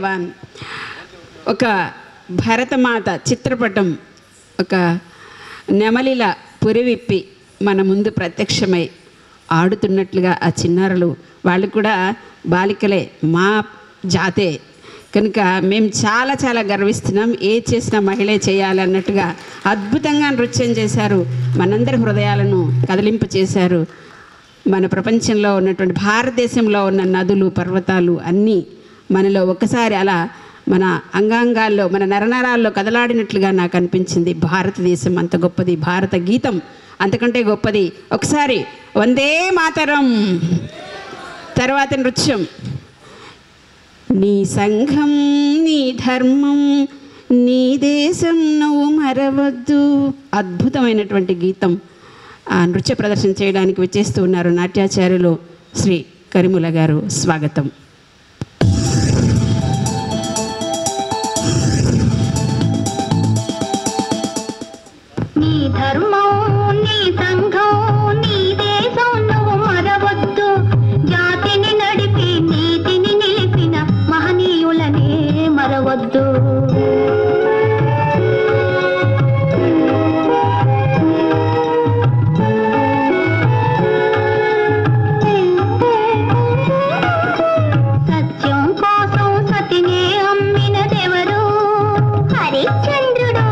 జవాన్. ఒక భరతమాత చిత్రపటం ఒక నెమలిలా పురివిప్పి మన ముందు ప్రత్యక్షమై ఆడుతున్నట్లుగా ఆ చిన్నారులు, వాళ్ళు కూడా బాలికలే, మా జాతే కనుక మేము చాలా చాలా గర్విస్తున్నాం. ఏ చేసినా మహిళే చేయాలి అన్నట్టుగా అద్భుతంగా నృత్యం చేశారు. మనందరి హృదయాలను కదిలింపు చేశారు. మన ప్రపంచంలో ఉన్నటువంటి భారతదేశంలో ఉన్న నదులు పర్వతాలు అన్నీ మనలో ఒకసారి అలా మన అంగాంగాల్లో మన నరనరాల్లో కదలాడినట్లుగా నాకు అనిపించింది. భారతదేశం అంత గొప్పది, భారత గీతం అంతకంటే గొప్పది. ఒకసారి వందే మాతరం, తర్వాత నృత్యం. నీ సంఘం నీ ధర్మం నీ దేశం నువ్వు మరవద్దు. అద్భుతమైనటువంటి గీతం. ఆ నృత్య ప్రదర్శన చేయడానికి విచ్చేస్తూ ఉన్నారు నాట్యాచార్యులు శ్రీ కరిముల గారు. స్వాగతం. నీ ధర్మం నీ సంఘం నీ దేశం నువ్వు మరవద్దు. జాతిని నడిపి నీతిని నిలిపిన మహనీయులనే మరవద్దు. సత్యం కోసం సతినే అమ్మినదెవరు? హరిశ్చంద్రుడు.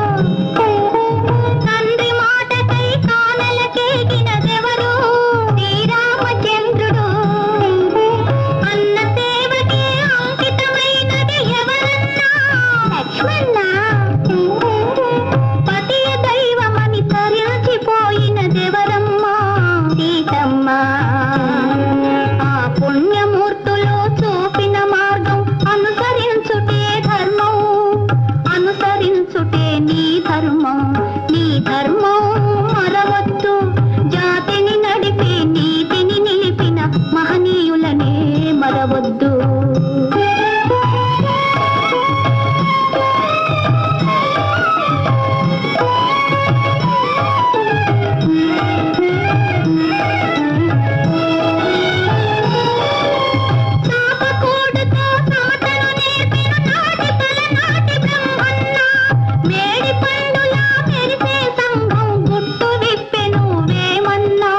తండ్రి మాటకై కానలకేగినదెవరు? శ్రీరామచంద్రుడు. అన్న సేవకే అంకితమైనది ఎవరన్నా? లక్ష్మణ. పతియ దైవమని తరించిపోయినదెవరమ్మా? సీతమ్మ. ఆ పుణ్యమూర్తులు చూపిన మార్గం అనుసరించుటే ధర్మం, అనుసరించుటే నీ ధర్మం. నీ ధర్మం మరవద్దు. జాతిని నడిపి నీతిని నిలిపిన మహనీయులనే మరవద్దు. చాపకూడుతో సమతను నేర్పిన నాటి పలనాటి బ్రహ్మన్న. మేడి పండులా మెరిసే సంఘం గుట్టు విప్పెను వేమన్నా.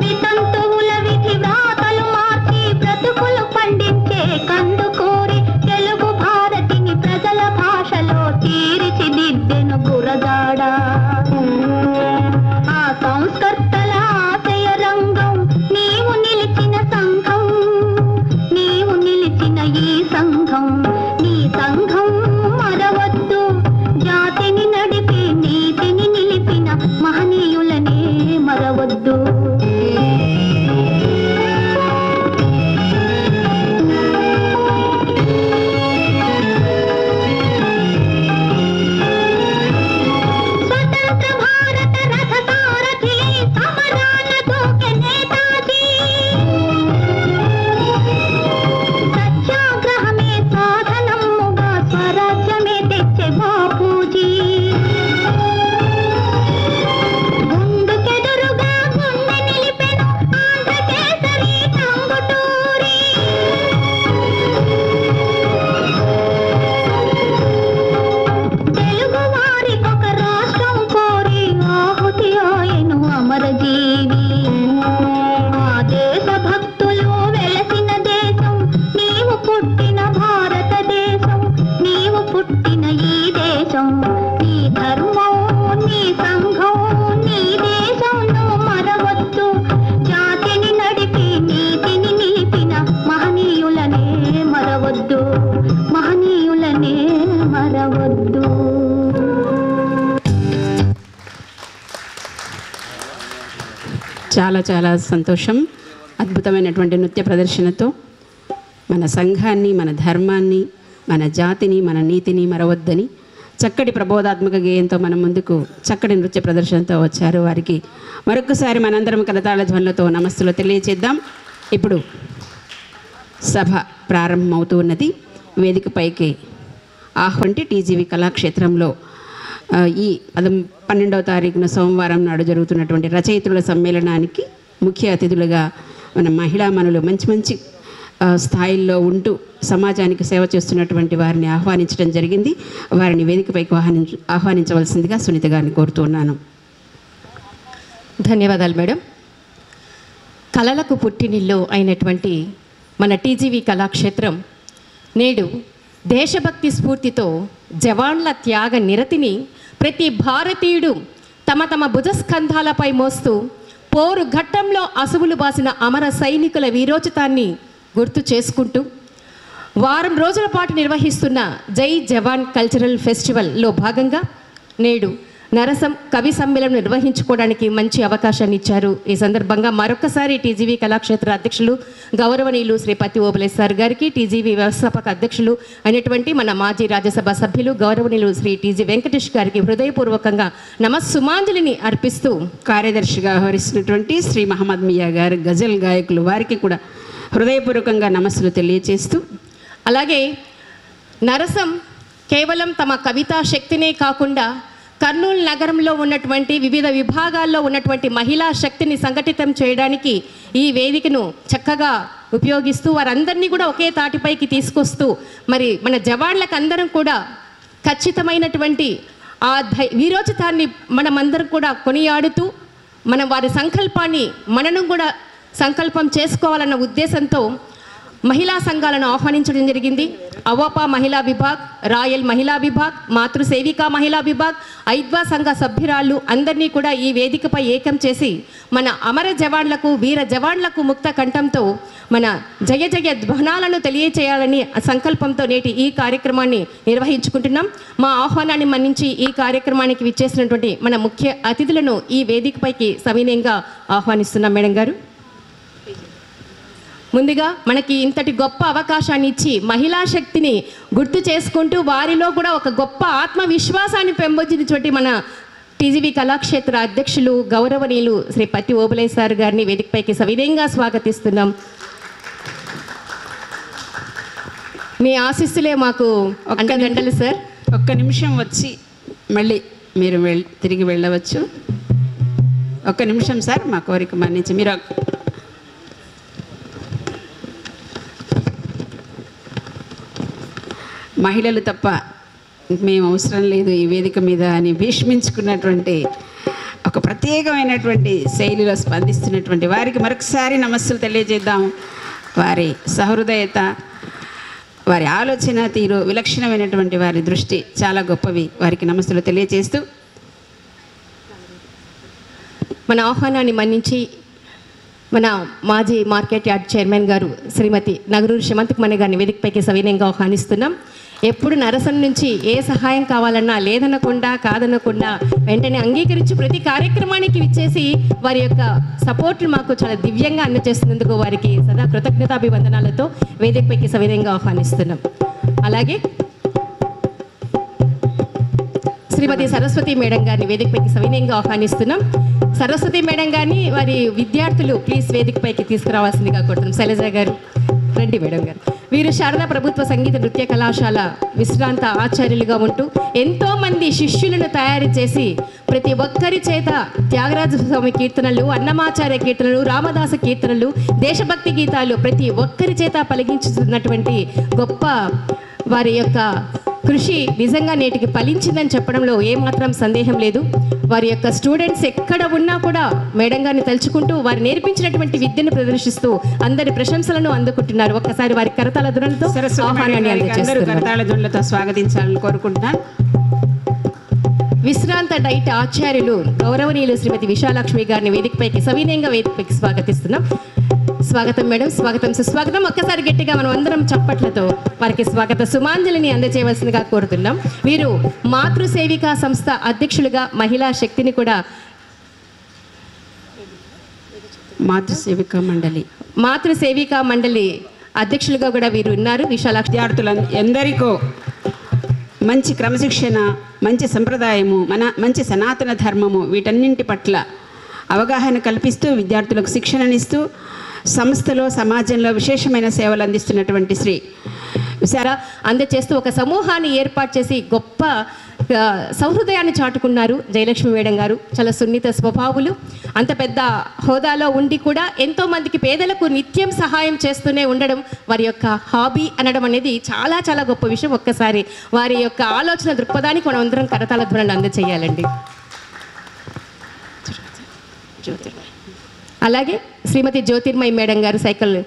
వితంతువుల విధి వ్రాతలు మార్చి బ్రతుకులు పండించే కందుకూరి తెలుగు భారతిని ప్రజల భాషలో తీర్చిదిద్దెను గురజాడ. ఆ సంస్కర్తల ఆశయ రంగం నీవు నిలిచిన సంఘం, నీవు నిలిచిన ఈ సంఘం. నీ సంఘం మరవద్దు. జాతిని నడిపి నీతిని నిలిపిన మహనీయులనే మరవద్దు. స్వతంత్ర భారత రథసారథి సమరాన దూకె నేతాజీ. సత్యాగ్రహమే సాధనముగా స్వరాజ్యమే తెచ్చే బాపూజీ. గుండుకెదురుగా గుండె నిలిపెను ఆంధ్రకేసరి టంగుటూరి. తెలుగు వారికొక రాష్ట్రం కోరి ఆహుతి ఆయను అమరజీవి. ఆ దేశ భక్తులు వెలసిన దేశం నీవు పుట్టిన భారతదేశం, నీవు పుట్టిన ఈ దేశం. నీ ధర్మం నీ సంఘం నీ దేశం నువ్వు మరవద్దు. జాతిని నడిపి నీతిని నిలిపిన మహనీయులనే మరవద్దు, మహనీయులనే మరవద్దు. చాలా చాలా సంతోషం. అద్భుతమైనటువంటి నృత్య ప్రదర్శనతో మన సంఘాన్ని మన ధర్మాన్ని మన జాతిని మన నీతిని మరవద్దని చక్కటి ప్రబోధాత్మక గేయంతో మన ముందుకు చక్కటి నృత్య ప్రదర్శనతో వచ్చారు. వారికి మరొకసారి మనందరం కరతాళ ధ్వనులతో నమస్సులు తెలియచేద్దాం. ఇప్పుడు సభ ప్రారంభమవుతూ ఉన్నది. వేదికపైకి ఆహ్వంటి టీజీవీ కళాక్షేత్రంలో ఈ 12వ తారీఖున సోమవారం నాడు జరుగుతున్నటువంటి రచయిత్రుల సమ్మేళనానికి ముఖ్య అతిథులుగా మన మహిళామణులు మంచి మంచి స్థాయిల్లో ఉంటూ సమాజానికి సేవ చేస్తున్నటువంటి వారిని ఆహ్వానించడం జరిగింది. వారిని వేదికపైకి ఆహ్వానించవలసిందిగా సునీత గారిని కోరుతున్నాను. ధన్యవాదాలు మేడం. కళలకు పుట్టినిల్లు అయినటువంటి మన టీజీవీ కళాక్షేత్రం నేడు దేశభక్తి స్ఫూర్తితో జవాన్ల త్యాగ నిరతిని ప్రతి భారతీయుడు తమ తమ భుజస్కంధాలపై మోస్తూ పోరు ఘట్టంలో అసువులు బాసిన అమర సైనికుల వీరోచితాన్ని గుర్తు చేసుకుంటూ వారం రోజుల పాటు నిర్వహిస్తున్న జై జవాన్ కల్చరల్ ఫెస్టివల్లో భాగంగా నేడు నరసం కవి సమ్మేళనం నిర్వహించుకోవడానికి మంచి అవకాశాన్ని ఇచ్చారు. ఈ సందర్భంగా మరొకసారి టీజీవీ కళాక్షేత్ర అధ్యక్షులు గౌరవనీయులు శ్రీ పత్తి ఓబులేశ్వర్ గారికి, టీజీవీ వ్యవస్థాపక అధ్యక్షులు అయినటువంటి మన మాజీ రాజ్యసభ సభ్యులు గౌరవనీయులు శ్రీ టీజీ వెంకటేష్ గారికి హృదయపూర్వకంగా నమస్సుమాంజలిని అర్పిస్తూ, కార్యదర్శిగా వ్యవహరిస్తున్నటువంటి శ్రీ మహమ్మద్ మియా గారు గజల్ గాయకులు వారికి కూడా హృదయపూర్వకంగా నమస్సులు తెలియజేస్తూ, అలాగే నరసం కేవలం తమ కవితా శక్తినే కాకుండా కర్నూలు నగరంలో ఉన్నటువంటి వివిధ విభాగాల్లో ఉన్నటువంటి మహిళా శక్తిని సంఘటితం చేయడానికి ఈ వేదికను చక్కగా ఉపయోగిస్తూ వారందరినీ కూడా ఒకే తాటిపైకి తీసుకొస్తూ మరి మన జవాన్లకు అందరం కూడా ఖచ్చితమైనటువంటి ఆ వీరోచితాన్ని మనమందరం కూడా కొనియాడుతూ మనం వారి సంకల్పాన్ని మనను కూడా సంకల్పం చేసుకోవాలన్న ఉద్దేశంతో మహిళా సంఘాలను ఆహ్వానించడం జరిగింది. అవపా మహిళా విభాగ్, రాయల్ మహిళా విభాగ్, మాతృసేవికా మహిళా విభాగ్, ఐద్వా సంఘ సభ్యురాళ్ళు అందరినీ కూడా ఈ వేదికపై ఏకం చేసి మన అమర జవాన్లకు వీర జవాన్లకు ముక్త కంఠంతో మన జయ జయ ధ్వనాలను తెలియచేయాలని సంకల్పంతో నేటి ఈ కార్యక్రమాన్ని నిర్వహించుకుంటున్నాం. మా ఆహ్వానాన్ని మన్నించి ఈ కార్యక్రమానికి విచ్చేసినటువంటి మన ముఖ్య అతిథులను ఈ వేదికపైకి సవినయంగా ఆహ్వానిస్తున్నాం. మేడం గారు, ముందుగా మనకి ఇంతటి గొప్ప అవకాశాన్ని ఇచ్చి మహిళా శక్తిని గుర్తు చేసుకుంటూ వారిలో కూడా ఒక గొప్ప ఆత్మవిశ్వాసాన్ని పెంపొందించినటువంటి మన టీజీవీ కళాక్షేత్ర అధ్యక్షులు గౌరవనీయులు శ్రీ పత్తి ఓబులేశ్వర్ గారిని వేదికపైకి సవినయంగా స్వాగతిస్తున్నాం. మీ ఆశీస్సులే మాకు అండదండలు సార్. ఒక్క నిమిషం వచ్చి మళ్ళీ మీరు తిరిగి వెళ్ళవచ్చు. ఒక్క నిమిషం సార్, మా కోరిక మన్నించి మీరు మహిళలు తప్ప మేము అవసరం లేదు ఈ వేదిక మీద అని భీష్మించుకున్నటువంటి ఒక ప్రత్యేకమైనటువంటి శైలిలో స్పందిస్తున్నటువంటి వారికి మరొకసారి నమస్సులు తెలియజేద్దాం. వారి సహృదయత, వారి ఆలోచన తీరు విలక్షణమైనటువంటి వారి దృష్టి చాలా గొప్పవి. వారికి నమస్సులు తెలియజేస్తూ మన ఆహ్వానాన్ని మన్నించి మన మాజీ మార్కెట్ యార్డ్ చైర్మన్ గారు శ్రీమతి నగరూరు శమంతకుమణి గారిని వేదికపైకి సవినయంగా ఆహ్వానిస్తున్నాం. ఎప్పుడు నరసం నుంచి ఏ సహాయం కావాలన్నా లేదనకుండా కాదనకుండా వెంటనే అంగీకరించి ప్రతి కార్యక్రమానికి విచ్చేసి వారి యొక్క సపోర్ట్ని మాకు చాలా దివ్యంగా అందజేస్తున్నందుకు వారికి సదా కృతజ్ఞతాభివందనాలతో వేదికపైకి సవినయంగా ఆహ్వానిస్తున్నాం. అలాగే శ్రీమతి సరస్వతి మేడం గారిని వేదికపైకి సవినయంగా ఆహ్వానిస్తున్నాం. సరస్వతి మేడం గారిని వారి విద్యార్థులు ప్లీజ్ వేదికపైకి తీసుకురావాల్సిందిగా కోరుతున్నాం. శైలజ గారు రండి మేడం గారు. వీరు శారదా ప్రభుత్వ సంగీత నృత్య కళాశాల విశ్రాంత ఆచార్యులుగా ఉంటూ ఎంతోమంది శిష్యులను తయారు చేసి ప్రతి ఒక్కరి చేత త్యాగరాజ స్వామి కీర్తనలు, అన్నమాచార్య కీర్తనలు, రామదాస కీర్తనలు, దేశభక్తి గీతాలు ప్రతి ఒక్కరి చేత పలికించుతున్నటువంటి గొప్ప వారి యొక్క కృషి నిజంగా నేటికి ఫలించిందని చెప్పడంలో ఏమాత్రం సందేహం లేదు. వారి యొక్క స్టూడెంట్స్ ఎక్కడ ఉన్నా కూడా మేడం గారిని తలుచుకుంటూ వారు నేర్పించినటువంటి విద్యను ప్రదర్శిస్తూ అందరి ప్రశంసలను అందుకుంటున్నారు. ఒక్కసారి వారి కరతాళ ధ్వనులతో ఆహ్వానాన్ని అందజేస్తున్నారు. స్వాగతించాలని కోరుకుంటున్నాను. విశ్రాంత డైట్ ఆచార్యులు గౌరవనీయులు శ్రీమతి విశాలక్ష్మి గారిని వేదికపైకి సవినయంగా వేదికపైకి స్వాగతిస్తున్నాం. స్వాగతం మేడం, స్వాగతం సుస్వాగతం. ఒక్కసారి గట్టిగా మనం అందరం చప్పట్లతో వారికి స్వాగత సుమాంజలిని అందజేయవలసిందిగా కోరుతున్నాం. వీరు మాతృసేవికా సంస్థ అధ్యక్షులుగా మహిళా శక్తిని కూడా మాతృసేవికా మండలి అధ్యక్షులుగా కూడా వీరు ఉన్నారు. విశాలాక్షి ఎందరికో మంచి క్రమశిక్షణ, మంచి సంప్రదాయము, మంచి సనాతన ధర్మము వీటన్నింటి పట్ల అవగాహన కల్పిస్తూ విద్యార్థులకు శిక్షణనిస్తూ సంస్థలో సమాజంలో విశేషమైన సేవలు అందిస్తున్నటువంటి శ్రీ విశారా అందజేస్తూ ఒక సమూహాన్ని ఏర్పాటు చేసి గొప్ప సౌహృదయాన్ని చాటుకున్నారు జయలక్ష్మి మేడం గారు. చాలా సున్నిత స్వభావులు. అంత పెద్ద హోదాలో ఉండి కూడా ఎంతో మందికి పేదలకు నిత్యం సహాయం చేస్తూనే ఉండడం వారి యొక్క హాబీ అనడం అనేది చాలా చాలా గొప్ప విషయం. ఒక్కసారి వారి యొక్క ఆలోచన దృక్పథానికి మనం అందరం కరతాళ ధ్వనులు అందజేయాలండి. అలాగే శ్రీమతి జ్యోతిర్మయి మేడం గారు సైకిల్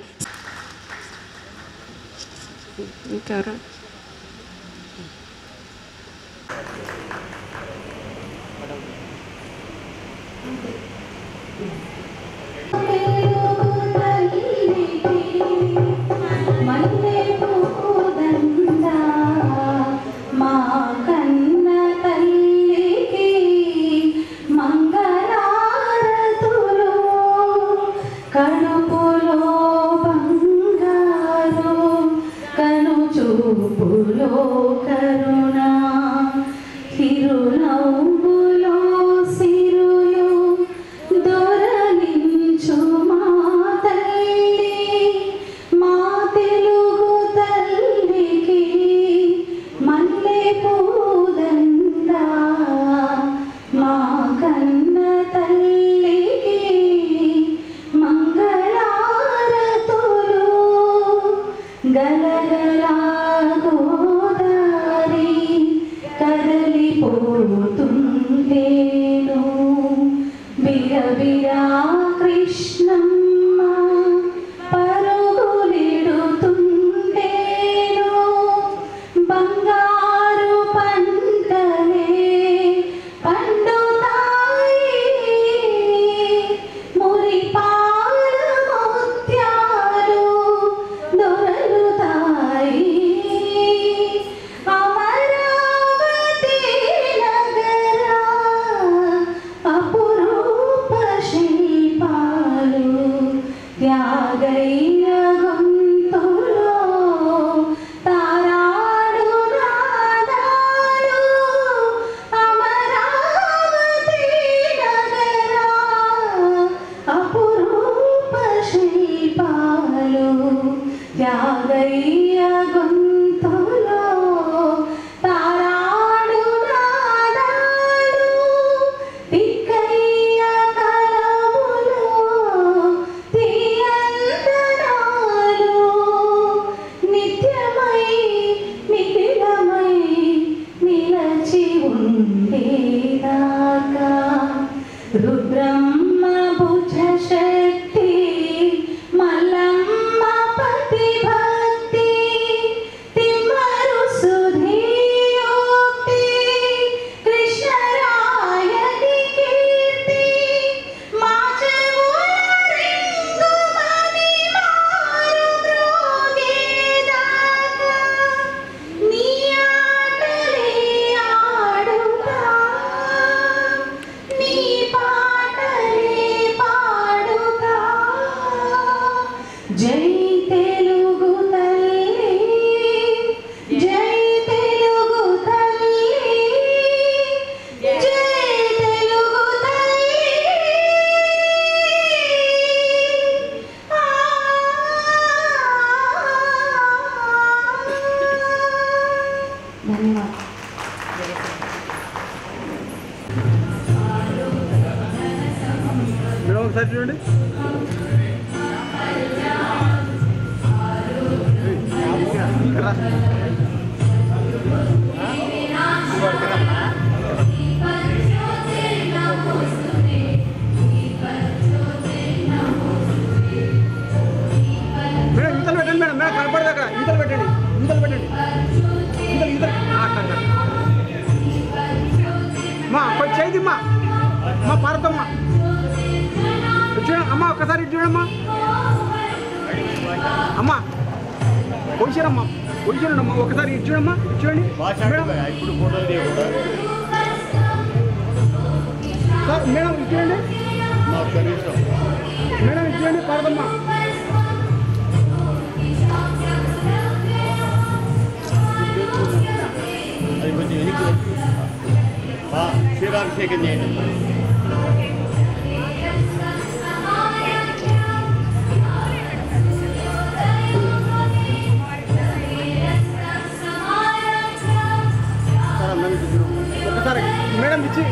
మేడం ఇచ్చి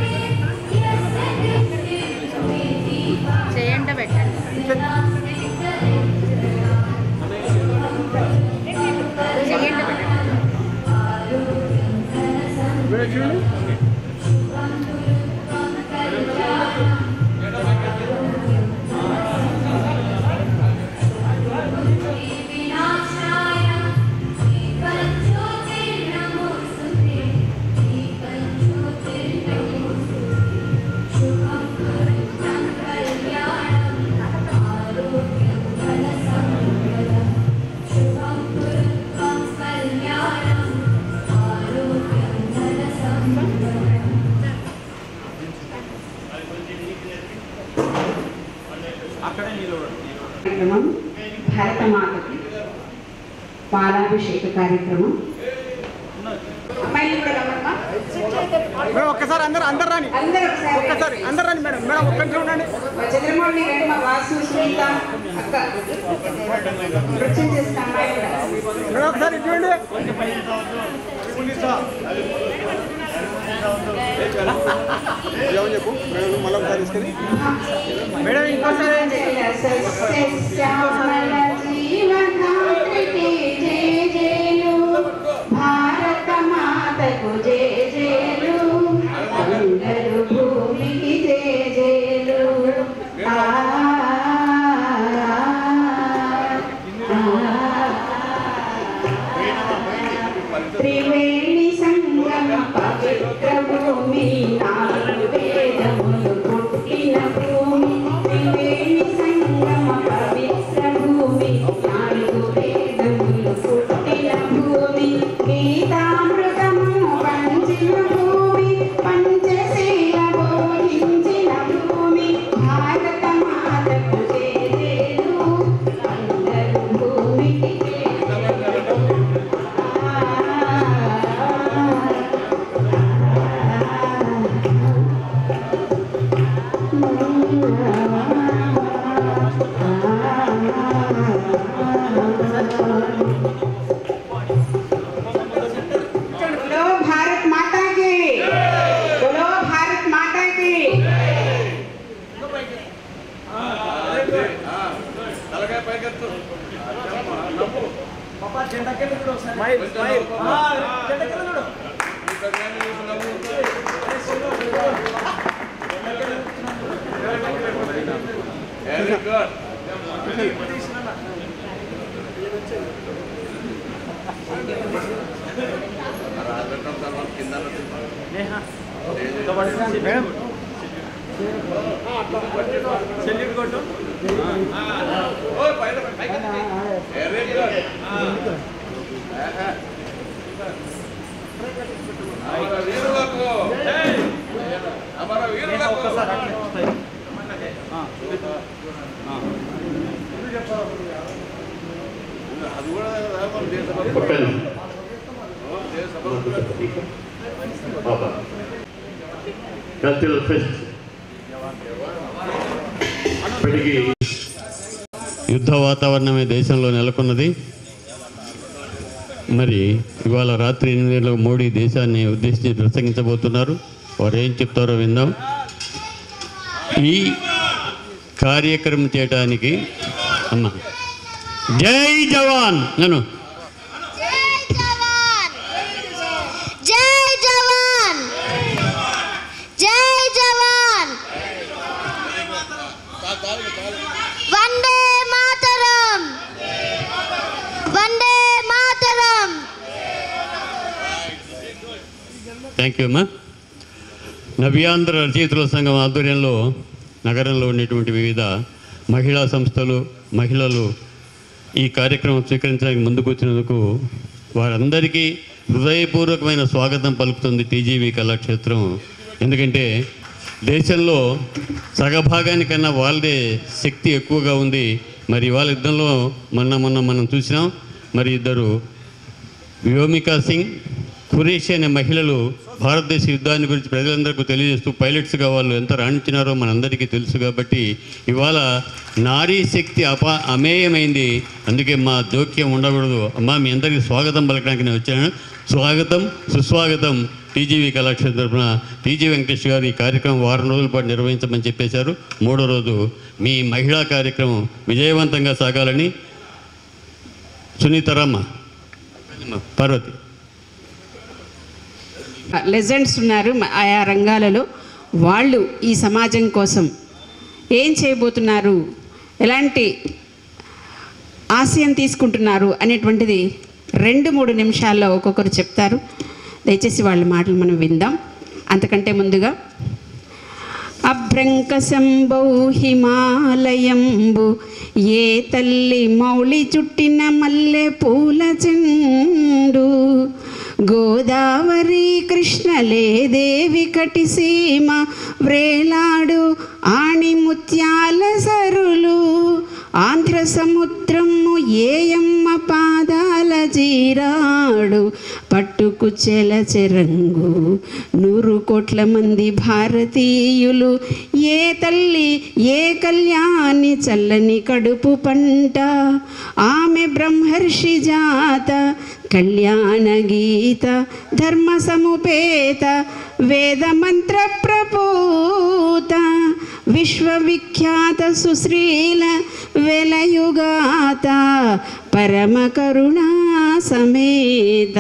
చేయండి పెట్టండి. చేయండి పెట్టండి. మేడం చూడండి. కార్యక్రమం భారతమాతకి పాలాభిషేక కార్యక్రమం. అమ్మాయిలు కూడా రమ్మమ్మా. మేడం ఒక్కసారి అందరు రాని అందరూ ఒక్కసారి అందరు రాని మేడం మేడం ఒక్క నిమిషం ఉండండి. మా చంద్రమౌళి రండి, మా వాసు సునీత అక్క నృత్యం చేసిన అమ్మాయిలు కూడా. మేడం ఒకసారి చూడండి. చెప్పు మేడం మళ్ళీ ఒకసారి తీసుకెళ్ళి మేడం ఇంకోసారి భారత మాతకు జయ జయలు, అందరు భూమికి జయ జయలు. త్రివేణి సంగమ పవిత్ర భూమి, నాలుగు వేదములు పుట్టిన భూమి. త్రివేణి సంగమ పవిత్ర భూమి, నాలుగు వేదములు పుట్టిన భూమి. గీతామృతము పంచిన భూమి, పంచశీల బోధించిన భూమి. భారత మాతకు జయ జయలు, అందరు భూమికి జయ జయలు. बोलो भारत माता की, बोलो भारत माता की. Very good. మేడం సెల్యూట్ కొట్టు. Very good. हमारा वीरुలకు हमारा वीरुలకు అది కూడా కల్చరల్ ఫెస్ట్ ఇప్పటికీ యుద్ధ వాతావరణమే దేశంలో నెలకొన్నది. మరి ఇవాళ రాత్రి 8 గంటలకు మోడీ దేశాన్ని ఉద్దేశించి ప్రసంగించబోతున్నారు. వారు ఏం చెప్తారో విందాం. ఈ కార్యక్రమం చేయడానికి అమ్మ జై జవాన్ నన్ను వందే మాతరం, వందే మాతరం. థ్యాంక్ యూ అమ్మా. నవ్యాంధ్ర రచయితల సంఘం ఆధ్వర్యంలో నగరంలో ఉన్నటువంటి వివిధ మహిళా సంస్థలు మహిళలు ఈ కార్యక్రమం స్వీకరించడానికి ముందుకు వచ్చినందుకు వారందరికీ హృదయపూర్వకమైన స్వాగతం పలుకుతుంది టీజీవీ కళాక్షేత్రం. ఎందుకంటే దేశంలో సగభాగానికన్నా వాళ్ళదే శక్తి ఎక్కువగా ఉంది. మరి వాళ్ళ యుద్ధంలో మొన్న మనం చూసినాం. మరి ఇద్దరు వ్యోమికా సింగ్, ఖురేషి అనే మహిళలు భారతదేశ యుద్ధాన్ని గురించి ప్రజలందరికీ తెలియజేస్తూ పైలట్స్గా వాళ్ళు ఎంత రాణించినారో మనందరికీ తెలుసు. కాబట్టి ఇవాళ నారీ శక్తి అమేయమైంది. అందుకే మా జోక్యం ఉండకూడదు. అమ్మా మీ అందరికీ స్వాగతం పలకడానికి నేను వచ్చాను. స్వాగతం సుస్వాగతం టీజీవీ కళాక్షేత్రం తరఫున టీజీ వెంకటేష్ గారు ఈ కార్యక్రమం వారం రోజుల పాటు నిర్వహించమని చెప్పేశారు. 3వ రోజు మీ మహిళా కార్యక్రమం విజయవంతంగా సాగాలని సునీతారామ్మ పార్వతి లెజెండ్స్ ఉన్నారు ఆయా రంగాలలో. వాళ్ళు ఈ సమాజం కోసం ఏం చేయబోతున్నారు, ఎలాంటి ఆశయం తీసుకుంటున్నారు అనేటువంటిది 2-3 నిమిషాల్లో ఒక్కొక్కరు చెప్తారు. దయచేసి వాళ్ళ మాటలు మనం విందాం. అంతకంటే ముందుగా అభ్రంకశంభౌ హిమాలయంబు ఏ తల్లి మౌళి చుట్టిన మల్లె పూల చెండు గోదావరి కృష్ణలే దేవి కటిసీమ వ్రేలాడు ఆణిముత్యాల సరులు ఆంధ్ర సముద్రము ఏయమ్మ పాదాల జీరాడు పట్టుకు చెలచెరంగు 100 కోట్ల మంది భారతీయులు ఏ తల్లి ఏ కళ్యాణి చల్లని కడుపు పంట ఆమె బ్రహ్మర్షి జాత కళ్యాణ గీత ధర్మ సముపేత వేద మంత్ర ప్రపూత విశ్వవిఖ్యాత సుశ్రీల వెలయుగాత పరమ కరుణా సమేత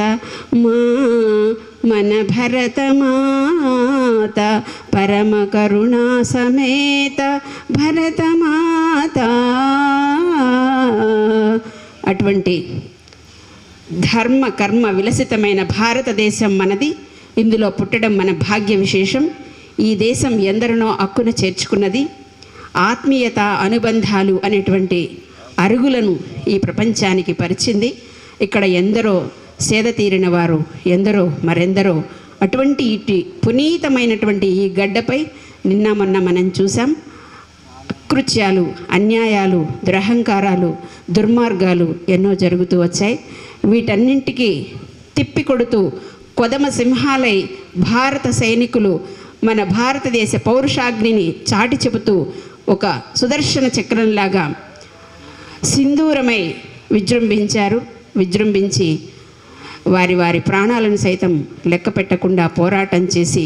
మన భరత మాత పరమ కరుణా సమేత భరత మాత. అటువంటి ధర్మ కర్మ విలసితమైన భారతదేశం మనది. ఇందులో పుట్టడం మన భాగ్య విశేషం. ఈ దేశం ఎందరినో అక్కున చేర్చుకున్నది. ఆత్మీయత అనుబంధాలు అనేటువంటి అరుగులను ఈ ప్రపంచానికి పరిచింది. ఇక్కడ ఎందరో సేద తీరిన వారు, ఎందరో మరెందరో అటువంటి ఇటు పునీతమైనటువంటి ఈ గడ్డపై నిన్న మొన్న మనం చూసాం. అకృత్యాలు, అన్యాయాలు, దురహంకారాలు, దుర్మార్గాలు ఎన్నో జరుగుతూ వచ్చాయి. వీటన్నింటికి తిప్పికొడుతూ కొదమ సింహాలై భారత సైనికులు మన భారతదేశ పౌరుషాగ్నిని చాటి చెబుతూ ఒక సుదర్శన చక్రంలాగా సింధూరమై విజృంభించి వారి వారి ప్రాణాలను సైతం లెక్క పెట్టకుండా పోరాటం చేసి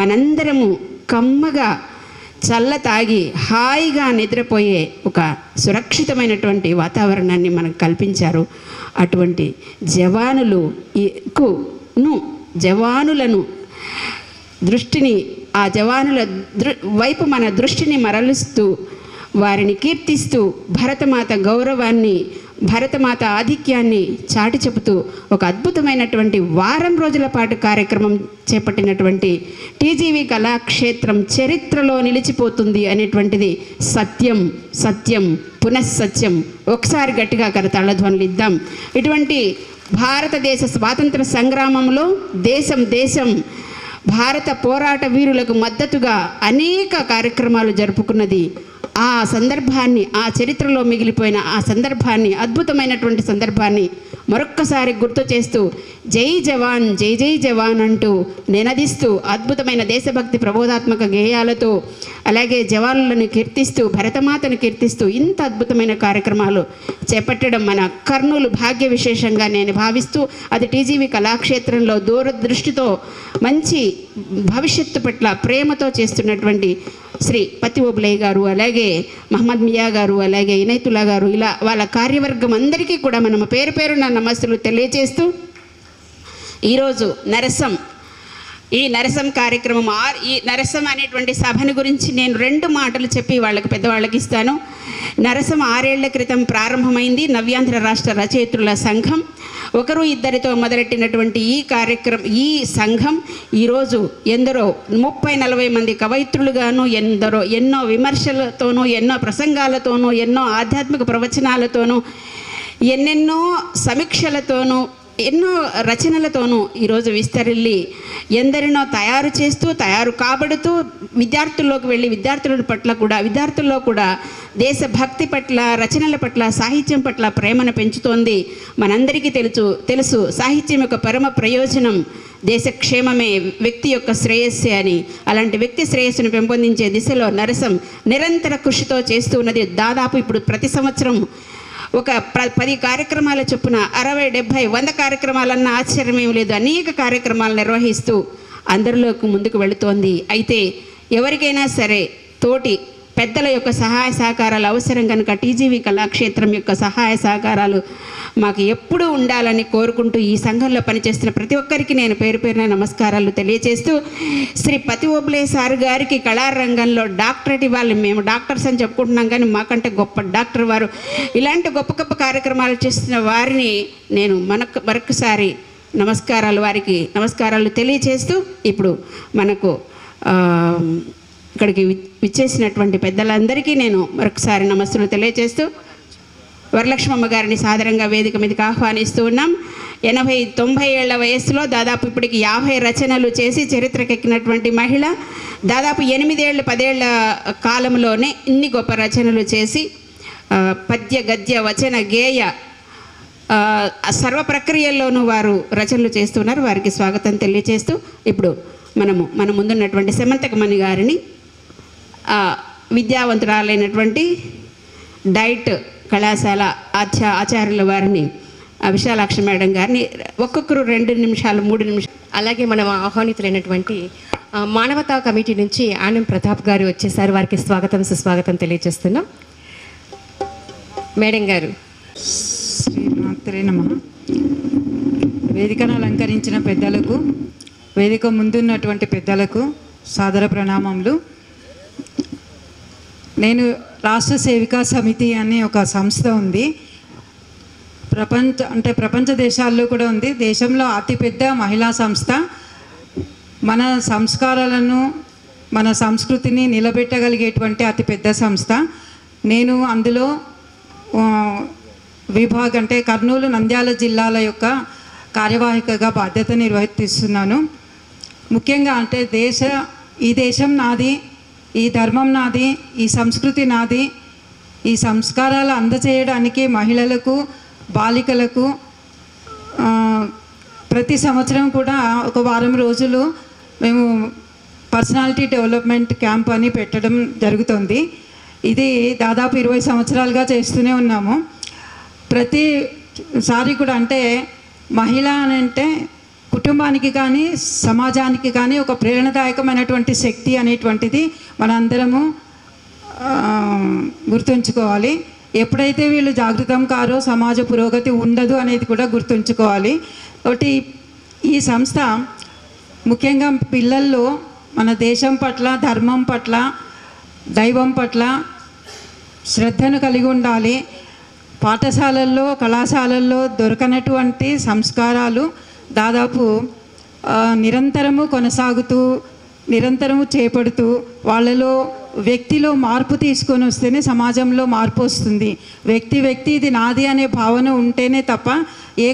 మనందరము కమ్మగా చల్ల తాగి హాయిగా నిద్రపోయే ఒక సురక్షితమైనటువంటి వాతావరణాన్ని మనకు కల్పించారు. అటువంటి జవానులను దృష్టిని ఆ జవానుల వైపు మన దృష్టిని మరలుస్తూ వారిని కీర్తిస్తూ భరతమాత గౌరవాన్ని, భరతమాత ఆధిక్యాన్ని చాటి చెబుతూ ఒక అద్భుతమైనటువంటి వారం రోజుల పాటు కార్యక్రమం చేపట్టినటువంటి టీజీవీ కళాక్షేత్రం చరిత్రలో నిలిచిపోతుంది అనేటువంటిది సత్యం, సత్యం పునఃసత్యం. ఒకసారి గట్టిగా కరతాళధ్వనులు ఇద్దాం. ఇటువంటి భారతదేశ స్వాతంత్ర సంగ్రామంలో దేశం భారత పోరాట వీరులకు మద్దతుగా అనేక కార్యక్రమాలు జరుపుకున్నది. ఆ సందర్భాన్ని, ఆ చరిత్రలో మిగిలిపోయిన ఆ సందర్భాన్ని, అద్భుతమైనటువంటి సందర్భాన్ని మరొక్కసారి గుర్తు చేస్తూ జై జవాన్ జై జై జవాన్ అంటూ నినదిస్తూ అద్భుతమైన దేశభక్తి ప్రబోధాత్మక గేయాలతో అలాగే జవాన్లను కీర్తిస్తూ భరతమాతను కీర్తిస్తూ ఇంత అద్భుతమైన కార్యక్రమాలు చేపట్టడం మన కర్నూలు భాగ్య విశేషంగా నేను భావిస్తూ అది టీజీవీ కళాక్షేత్రంలో దూరదృష్టితో మంచి భవిష్యత్తు పట్ల ప్రేమతో చేస్తున్నటువంటి శ్రీ పత్తి ఓబులయ్య గారు, అలాగే మహమ్మద్ మియా గారు, అలాగే ఇనైతుల్లా గారు, ఇలా వాళ్ళ కార్యవర్గం అందరికీ కూడా మనము పేరు పేరున నమస్తులు తెలియజేస్తూ ఈరోజు ఈ నరసం కార్యక్రమం ఈ నరసం అనేటువంటి సభను గురించి నేను 2 మాటలు చెప్పి వాళ్ళకి పెద్దవాళ్ళకి ఇస్తాను. నరసం 6 ఏళ్ల క్రితం ప్రారంభమైంది. నవ్యాంధ్ర రాష్ట్ర రచయిత్రుల సంఘం 1-2 మొదలెట్టినటువంటి ఈ సంఘం ఈరోజు ఎందరో 30-40 మంది కవయిత్రులుగాను, ఎన్నో విమర్శలతోనూ, ఎన్నో ప్రసంగాలతోనూ, ఎన్నో ఆధ్యాత్మిక ప్రవచనాలతోనూ, ఎన్నెన్నో సమీక్షలతోనూ, ఎన్నో రచనలతోనూ ఈరోజు విస్తరిల్లి ఎందరినో తయారు కాబడుతూ విద్యార్థుల్లోకి వెళ్ళి విద్యార్థుల్లో కూడా దేశభక్తి పట్ల, రచనల పట్ల, సాహిత్యం పట్ల ప్రేమను పెంచుతోంది. మనందరికీ తెలుసు సాహిత్యం యొక్క పరమ ప్రయోజనం దేశక్షేమమే, వ్యక్తి యొక్క శ్రేయస్సే అని. అలాంటి వ్యక్తి శ్రేయస్సును పెంపొందించే దిశలో నరసం నిరంతర కృషితో చేస్తూ ఉన్నది. దాదాపు ఇప్పుడు ప్రతి సంవత్సరం ఒక 10 కార్యక్రమాల చొప్పున 60, 70, 100 కార్యక్రమాలన్న ఆశ్చర్యమేం లేదు. అనేక కార్యక్రమాలు నిర్వహిస్తూ అందరిలోకి ముందుకు వెళుతోంది. అయితే ఎవరికైనా సరే తోటి పెద్దల యొక్క సహాయ సహకారాలు అవసరం కనుక టీజీవీ కళాక్షేత్రం యొక్క సహాయ సహకారాలు మాకు ఎప్పుడూ ఉండాలని కోరుకుంటూ ఈ సంఘంలో పనిచేస్తున్న ప్రతి ఒక్కరికి నేను పేరు పేరున నమస్కారాలు తెలియజేస్తూ శ్రీ పతి ఓబ్లే సార్ గారికి కళారంగంలో డాక్టరేట్ ఇవ్వాలి. మేము డాక్టర్స్ అని చెప్పుకుంటున్నాం కానీ మాకంటే గొప్ప డాక్టర్ వారు. ఇలాంటి గొప్ప గొప్ప కార్యక్రమాలు చేస్తున్న వారిని నేను మరొకసారి వారికి నమస్కారాలు తెలియజేస్తూ ఇప్పుడు మనకు ఇక్కడికి విచ్చేసినటువంటి పెద్దలందరికీ నేను మరొకసారి నమస్సులు తెలియజేస్తూ వరలక్ష్మమ్మ గారిని సాదరంగా వేదిక మీదకి ఆహ్వానిస్తూ ఉన్నాం. 80-90 ఏళ్ల వయస్సులో దాదాపు ఇప్పటికి 50 రచనలు చేసి చరిత్రకెక్కినటువంటి మహిళ. దాదాపు 8-10 ఏళ్ల కాలంలోనే ఇన్ని గొప్ప రచనలు చేసి పద్య గద్య వచన గేయ సర్వ ప్రక్రియల్లోనూ వారు రచనలు చేస్తున్నారు. వారికి స్వాగతం తెలియజేస్తూ ఇప్పుడు మన ముందున్నటువంటి సెమంతకమణి గారిని విద్యావంతురాలైనటువంటి డైట్ కళాశాల ఆచార్యుల వారిని విశాలాక్షి మేడం గారిని ఒక్కొక్కరు 2 నిమిషాలు 3 నిమిషాలు. అలాగే మనం ఆహ్వానితులైనటువంటి మానవతా కమిటీ నుంచి ఆనం ప్రతాప్ గారు వచ్చేసారు. వారికి స్వాగతం సుస్వాగతం తెలియజేస్తున్నాం. మేడం గారు. శ్రీమాత్రే నమః. వేదికను అలంకరించిన పెద్దలకు, వేదిక ముందున్నటువంటి పెద్దలకు సాదర ప్రణామములు. నేను రాష్ట్ర సేవికా సమితి అనే ఒక సంస్థ ఉంది. ప్రపంచ దేశాల్లో కూడా ఉంది. దేశంలో అతిపెద్ద మహిళా సంస్థ. మన సంస్కారాలను మన సంస్కృతిని నిలబెట్టగలిగేటువంటి అతిపెద్ద సంస్థ. నేను అందులో కర్నూలు నంద్యాల జిల్లాల యొక్క కార్యవాహికగా బాధ్యత నిర్వర్తిస్తున్నాను. ముఖ్యంగా ఈ దేశం నాది, ఈ ధర్మం నాది, ఈ సంస్కృతి నాది. ఈ సంస్కారాలు అందచేయడానికి మహిళలకు, బాలికలకు ప్రతి సంవత్సరం కూడా ఒక వారం రోజులు మేము పర్సనాలిటీ డెవలప్మెంట్ క్యాంప్ అని పెట్టడం జరుగుతుంది. ఇది దాదాపు 20 సంవత్సరాలుగా చేస్తూనే ఉన్నాము. ప్రతిసారి కూడా మహిళ అని అంటే కుటుంబానికి కానీ సమాజానికి కానీ ఒక ప్రేరణాదాయకమైనటువంటి శక్తి అనేటువంటిది మనందరము గుర్తుంచుకోవాలి. ఎప్పుడైతే వీళ్ళు జాగృతం కారో సమాజ పురోగతి ఉండదు అనేది కూడా గుర్తుంచుకోవాలి. కాబట్టి ఈ సంస్థ ముఖ్యంగా పిల్లల్లో మన దేశం పట్ల, ధర్మం పట్ల, దైవం పట్ల శ్రద్ధను కలిగి ఉండాలి. పాఠశాలల్లో, కళాశాలల్లో దొరకనటువంటి సంస్కారాలు దాదాపు నిరంతరము కొనసాగుతూ, నిరంతరము చేపడుతూ వాళ్ళలో వ్యక్తిలో మార్పు తీసుకొని వస్తేనే సమాజంలో మార్పు వస్తుంది. వ్యక్తి ఇది నాది అనే భావన ఉంటేనే తప్ప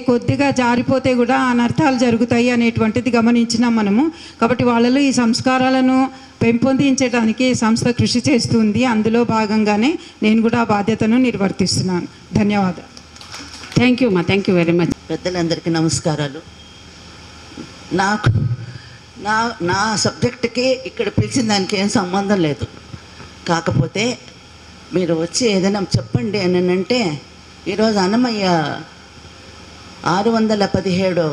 కొద్దిగా జారిపోతే కూడా అనర్థాలు జరుగుతాయి అనేటువంటిది గమనించినాం మనము. కాబట్టి వాళ్ళలో ఈ సంస్కారాలను పెంపొందించడానికి సంస్థ కృషి చేస్తుంది. అందులో భాగంగానే నేను కూడా ఆ బాధ్యతను నిర్వర్తిస్తున్నాను. ధన్యవాదాలు. Thank you very much. పెద్దలందరికీ నమస్కారాలు. నా సబ్జెక్టుకి ఇక్కడ పిలిచిన దానికి ఏం సంబంధం లేదు. కాకపోతే మీరు వచ్చి ఏదైనా చెప్పండి అని అంటే, ఈరోజు అన్నమయ్య 617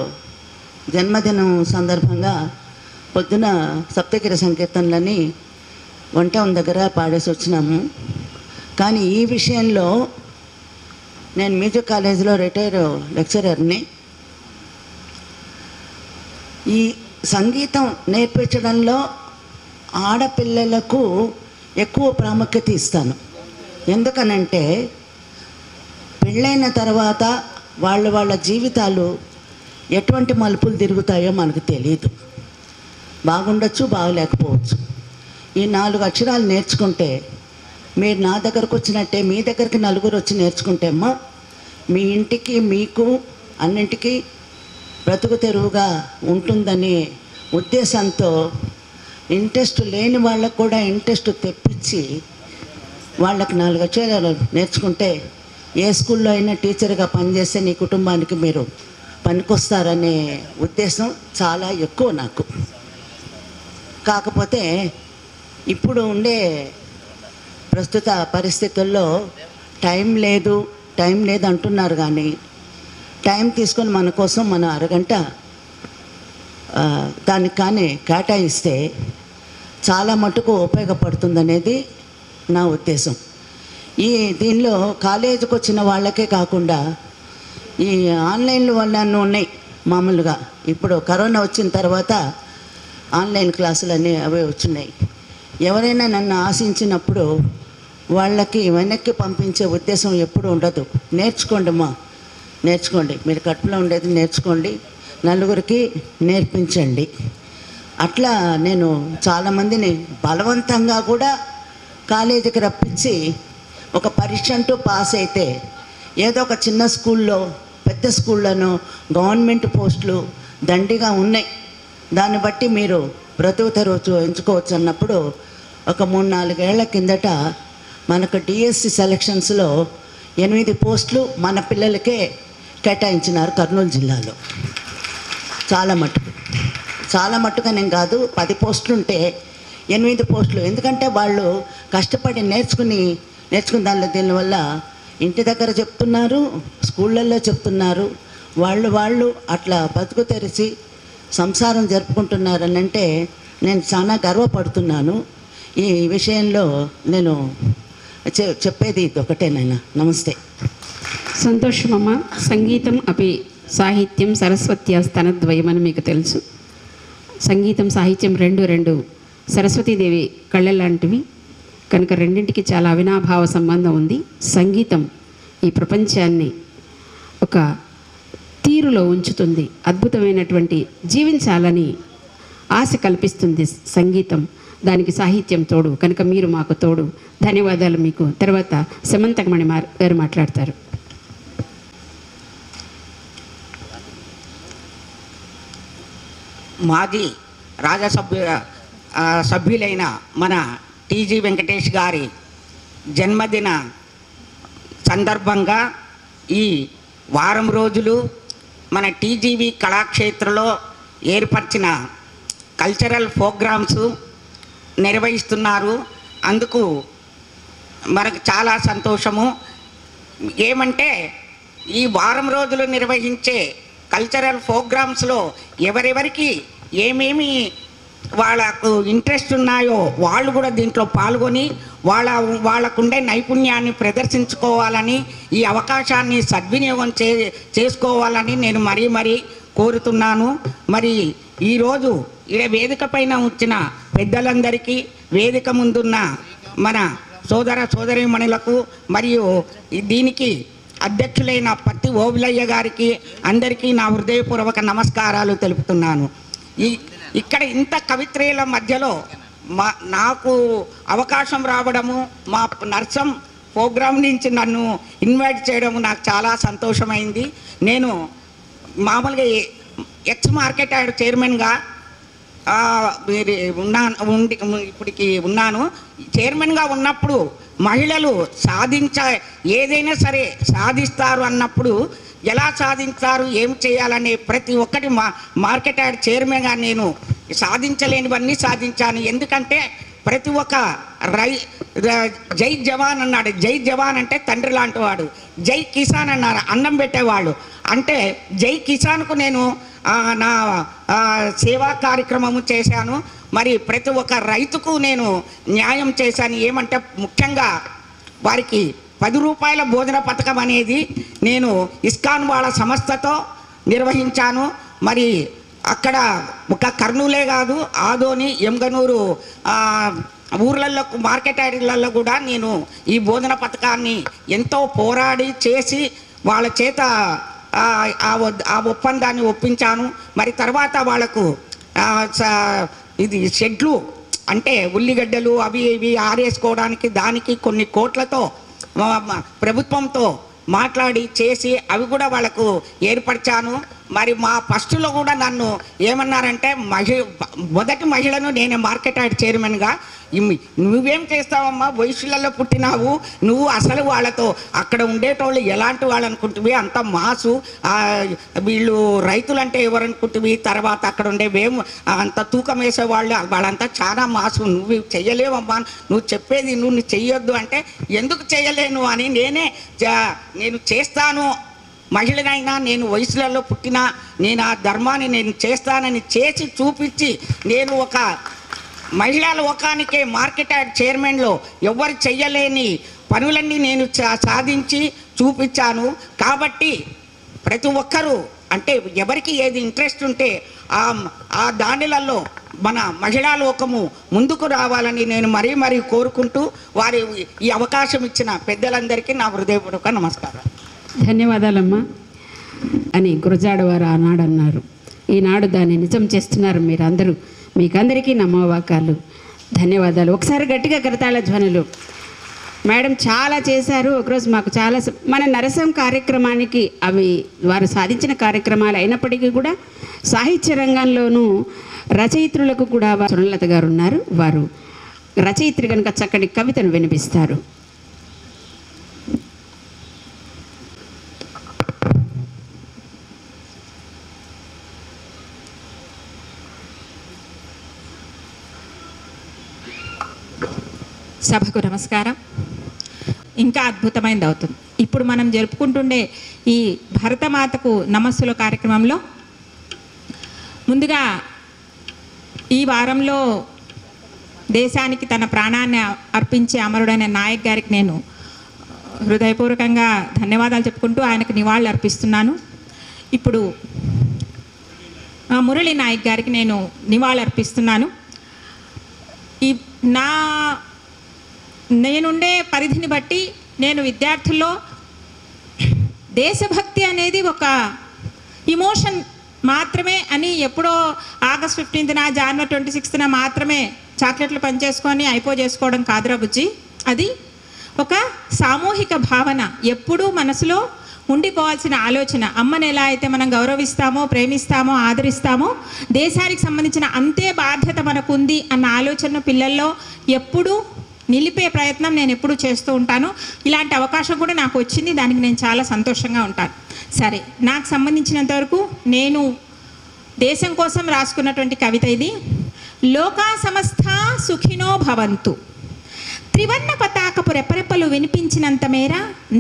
జన్మదినం సందర్భంగా పొద్దున సప్తగిరి సంకీర్తనలని వంటం దగ్గర పాడేసి వచ్చినాము. కానీ ఈ విషయంలో నేను మ్యూజిక్ కాలేజీలో రిటైర్ లెక్చరర్ని. ఈ సంగీతం నేర్పించడంలో ఆడపిల్లలకు ఎక్కువ ప్రాముఖ్యత ఇస్తాను. ఎందుకనంటే పెళ్ళైన తర్వాత వాళ్ళ జీవితాలు ఎటువంటి మలుపులు తిరుగుతాయో మనకు తెలియదు. బాగుండొచ్చు, బాగలేకపోవచ్చు. ఈ 4 అక్షరాలు నేర్చుకుంటే, మీరు నా దగ్గరకు వచ్చినట్టే మీ దగ్గరికి నలుగురు వచ్చి నేర్చుకుంటే అమ్మా మీ ఇంటికి, మీకు అన్నింటికీ బ్రతుకు తెరువుగా ఉంటుందనే ఉద్దేశంతో ఇంట్రెస్ట్ లేని వాళ్ళకు కూడా ఇంట్రెస్ట్ తెప్పించి వాళ్ళకి 4 అక్షరాలు నేర్చుకుంటే ఏ స్కూల్లో అయినా టీచర్గా పనిచేస్తే నీ కుటుంబానికి మీరు పనికొస్తారనే ఉద్దేశం చాలా ఎక్కువ నాకు. కాకపోతే ఇప్పుడు ఉండే ప్రస్తుత పరిస్థితుల్లో టైం లేదు అంటున్నారు. కానీ టైం తీసుకొని మన కోసం మనం అరగంట దానికి కానీ కేటాయిస్తే చాలా మటుకు ఉపయోగపడుతుందనేది నా ఉద్దేశం. దీనిలో కాలేజీకి వచ్చిన వాళ్ళకే కాకుండా ఈ ఆన్లైన్లు వల్ల ఉన్నాయి. మామూలుగా ఇప్పుడు కరోనా వచ్చిన తర్వాత ఆన్లైన్ క్లాసులన్నీ అవే వచ్చినాయి. ఎవరైనా నన్ను ఆశించినప్పుడు వాళ్ళకి వెనక్కి పంపించే ఉద్దేశం ఎప్పుడు ఉండదు. నేర్చుకోండి, మీరు కట్టులో ఉండేది నేర్చుకోండి, నలుగురికి నేర్పించండి. అట్లా నేను చాలామందిని బలవంతంగా కూడా కాలేజీకి రప్పించి ఒక పరీక్ష అంటూ పాస్ అయితే ఏదో ఒక చిన్న స్కూల్లో, పెద్ద స్కూళ్ళను గవర్నమెంట్ పోస్టులు దండిగా ఉన్నాయి, దాన్ని బట్టి మీరు బ్రతుకు తెరవచ్చు ఎంచుకోవచ్చు అన్నప్పుడు ఒక 3-4 ఏళ్ల కిందట మనకు డిఎస్సి సెలక్షన్స్లో 8 పోస్టులు మన పిల్లలకే కేటాయించినారు కర్నూలు జిల్లాలో. చాలా మట్టుగా నేను కాదు, 10 పోస్టులు ఉంటే 8 పోస్టులు. ఎందుకంటే వాళ్ళు కష్టపడి నేర్చుకుని దీనివల్ల ఇంటి దగ్గర చెప్తున్నారు, స్కూళ్ళల్లో చెప్తున్నారు, వాళ్ళు అట్లా బతుకు తెరిచి సంసారం జరుపుకుంటున్నారని అంటే నేను చాలా గర్వపడుతున్నాను. ఈ విషయంలో నేను చెప్పేది ఇది ఒకటేనైనా. నమస్తే. సంతోషమమ్మ. సంగీతం అపి సాహిత్యం సరస్వత్యా స్తనద్వయం అని మీకు తెలుసు. సంగీతం సాహిత్యం రెండు సరస్వతీదేవి కళ్ళలాంటివి కనుక రెండింటికి చాలా అవినాభావ సంబంధం ఉంది. సంగీతం ఈ ప్రపంచాన్ని ఒక తీరులో ఉంచుతుంది, అద్భుతమైనటువంటి జీవించాలని ఆశ కల్పిస్తుంది సంగీతం. దానికి సాహిత్యం తోడు కనుక మీరు మాకు తోడు. ధన్యవాదాలు మీకు. తర్వాత సమంతకమణి గారు మాట్లాడతారు. మాజీ సభ్యులైన మన టీజీ వెంకటేష్ గారి జన్మదిన సందర్భంగా ఈ వారం రోజులు మన టీజీవీ కళాక్షేత్రంలో ఏర్పరిచిన కల్చరల్ ప్రోగ్రామ్స్ నిర్వహిస్తున్నారు. అందుకు మనకు చాలా సంతోషము. ఏమంటే ఈ వారం రోజులు నిర్వహించే కల్చరల్ ప్రోగ్రామ్స్లో ఎవరెవరికి ఏమేమి వాళ్ళకు ఇంట్రెస్ట్ ఉన్నాయో వాళ్ళు కూడా దీంట్లో పాల్గొని వాళ్ళకుండే నైపుణ్యాన్ని ప్రదర్శించుకోవాలని, ఈ అవకాశాన్ని సద్వినియోగం చేసుకోవాలని నేను మరీ కోరుతున్నాను. మరి ఈరోజు ఈడ వేదిక పైన వచ్చిన పెద్దలందరికీ, వేదిక ముందున్న మన సోదరీమణులకు మరియు దీనికి అధ్యక్షులైన పత్తి ఓబులయ్య గారికి అందరికీ నా హృదయపూర్వక నమస్కారాలు తెలుపుతున్నాను. ఇక్కడ ఇంత కవిత్రేల మధ్యలో నాకు అవకాశం రావడము, మా నర్సం ప్రోగ్రాం నుంచి నన్ను ఇన్వైట్ చేయడము నాకు చాలా సంతోషమైంది. నేను మామూలుగా ఎక్స్ మార్కెట్ యార్డ్ చైర్మన్గా ఇప్పటికి ఉన్నాను. చైర్మన్గా ఉన్నప్పుడు మహిళలు ఏదైనా సరే సాధిస్తారు అన్నప్పుడు ఎలా సాధించారు, ఏం చేయాలనే ప్రతి ఒక్కటి మార్కెట్ యార్డ్ చైర్మన్గా నేను సాధించలేనివన్నీ సాధించాను. ఎందుకంటే ప్రతి ఒక్క జై జవాన్ అన్నాడు. జై జవాన్ అంటే తండ్రి లాంటి వాడు. జై కిసాన్ అన్నారు, అన్నం పెట్టేవాళ్ళు. అంటే జై కిసాన్కు నేను నా సేవా కార్యక్రమము చేశాను. మరి ప్రతి ఒక్క రైతుకు నేను న్యాయం చేశాను. ఏమంటే ముఖ్యంగా వారికి 10 రూపాయల భోజన పథకం అనేది నేను ఇస్కాన్ వాళ్ళ సంస్థతో నిర్వహించాను. మరి అక్కడ ఒక కర్నూలే కాదు, ఆదోని, ఎమ్గనూరు ఊర్లలో మార్కెట్ యార్డులలో కూడా నేను ఈ భోజన పథకాన్ని ఎంతో పోరాడి చేసి వాళ్ళ చేత ఆ ఒప్పందాన్ని ఒప్పించాను. మరి తర్వాత వాళ్లకు ఇది షెడ్లు అంటే ఉల్లిగడ్డలు అవి ఇవి ఆరేసుకోవడానికి దానికి కొన్ని కోట్లతో ప్రభుత్వంతో మాట్లాడి చేసి అవి కూడా వాళ్ళకు ఏర్పరిచాను. మరి మా ఫస్ట్లో కూడా నన్ను ఏమన్నారంటే మొదటి మహిళను నేనే మార్కెట్ యార్డ్ చైర్మన్గా. నువ్వేం చేస్తావమ్మా, వయసులలో పుట్టినావు, నువ్వు అసలు వాళ్ళతో అక్కడ ఉండేటోళ్ళు ఎలాంటి వాళ్ళు అనుకుంటువి, అంత మాసు, వీళ్ళు రైతులంటే ఎవరు అనుకుంటువి, తర్వాత అక్కడ ఉండేవేమో అంత తూకం వేసేవాళ్ళు వాళ్ళంతా చాలా మాసు, నువ్వు చెయ్యలేవమ్మా, నువ్వు చెప్పేది నువ్వు చెయ్యొద్దు అంటే ఎందుకు చేయలేను అని నేను చేస్తాను మహిళనైనా నేను వయసులలో పుట్టినా నేను ఆ ధర్మాన్ని నేను చేస్తానని చేసి చూపించి నేను ఒక మహిళా లోకానికే మార్కెట్ యార్డ్ చైర్మన్లో ఎవరు చెయ్యలేని పనులన్నీ నేను సాధించి చూపించాను. కాబట్టి ప్రతి ఒక్కరూ అంటే ఎవరికి ఏది ఇంట్రెస్ట్ ఉంటే ఆ దానిలలో మన మహిళా లోకము ముందుకు రావాలని నేను మరీ కోరుకుంటూ వారి ఈ అవకాశం ఇచ్చిన పెద్దలందరికీ నా హృదయపూర్వక నమస్కారం. ధన్యవాదాలమ్మా అని గురజాడ వారు ఆనాడు అన్నారు. ఈనాడు దాన్ని నిజం చేస్తున్నారు మీరందరూ. మీకందరికీ నమోవాకాలు, ధన్యవాదాలు. ఒకసారి గట్టిగా కరతాళ ధ్వనులు. మేడం చాలా చేశారు. ఒకరోజు మాకు చాలా మన నరసం కార్యక్రమానికి అవి వారు సాధించిన కార్యక్రమాలు అయినప్పటికీ కూడా సాహిత్య రంగంలోనూ రచయిత్రులకు కూడా సునలత గారు ఉన్నారు. వారు రచయిత్రి కనుక చక్కటి కవితను వినిపిస్తారు. సభకు నమస్కారం. ఇంకా అద్భుతమైనది అవుతుంది. ఇప్పుడు మనం జరుపుకుంటుండే ఈ భరతమాతకు నమస్సుల కార్యక్రమంలో ముందుగా ఈ వారంలో దేశానికి తన ప్రాణాన్ని అర్పించే అమరుడైన నాయక్ గారికి నేను హృదయపూర్వకంగా ధన్యవాదాలు చెప్పుకుంటూ ఆయనకు నివాళులు అర్పిస్తున్నాను. ఇప్పుడు మురళీ నాయక్ గారికి నేను నివాళులు అర్పిస్తున్నాను. ఈ నేనుండే పరిధిని బట్టి నేను విద్యార్థుల్లో దేశభక్తి అనేది ఒక ఇమోషన్ మాత్రమే అని ఎప్పుడో ఆగస్ట్ 15న జనవరి 26న మాత్రమే చాక్లెట్లు పనిచేసుకొని చేసుకోవడం కాదురా బుజ్జి. అది ఒక సామూహిక భావన, ఎప్పుడూ మనసులో ఉండిపోవాల్సిన ఆలోచన. అమ్మని ఎలా అయితే మనం గౌరవిస్తామో, ప్రేమిస్తామో, ఆదరిస్తామో దేశానికి సంబంధించిన అంతే బాధ్యత మనకు ఉంది అన్న ఆలోచన పిల్లల్లో ఎప్పుడూ నిలిపే ప్రయత్నం నేను ఎప్పుడూ చేస్తూ ఉంటాను. ఇలాంటి అవకాశం కూడా నాకు వచ్చింది. దానికి నేను చాలా సంతోషంగా ఉంటాను. సరే, నాకు సంబంధించినంతవరకు నేను దేశం కోసం రాసుకున్నటువంటి కవిత ఇది. లోకా సమస్త సుఖినో భవంతు. త్రివర్ణ పతాకపు రెపరెపలు వినిపించినంత మేర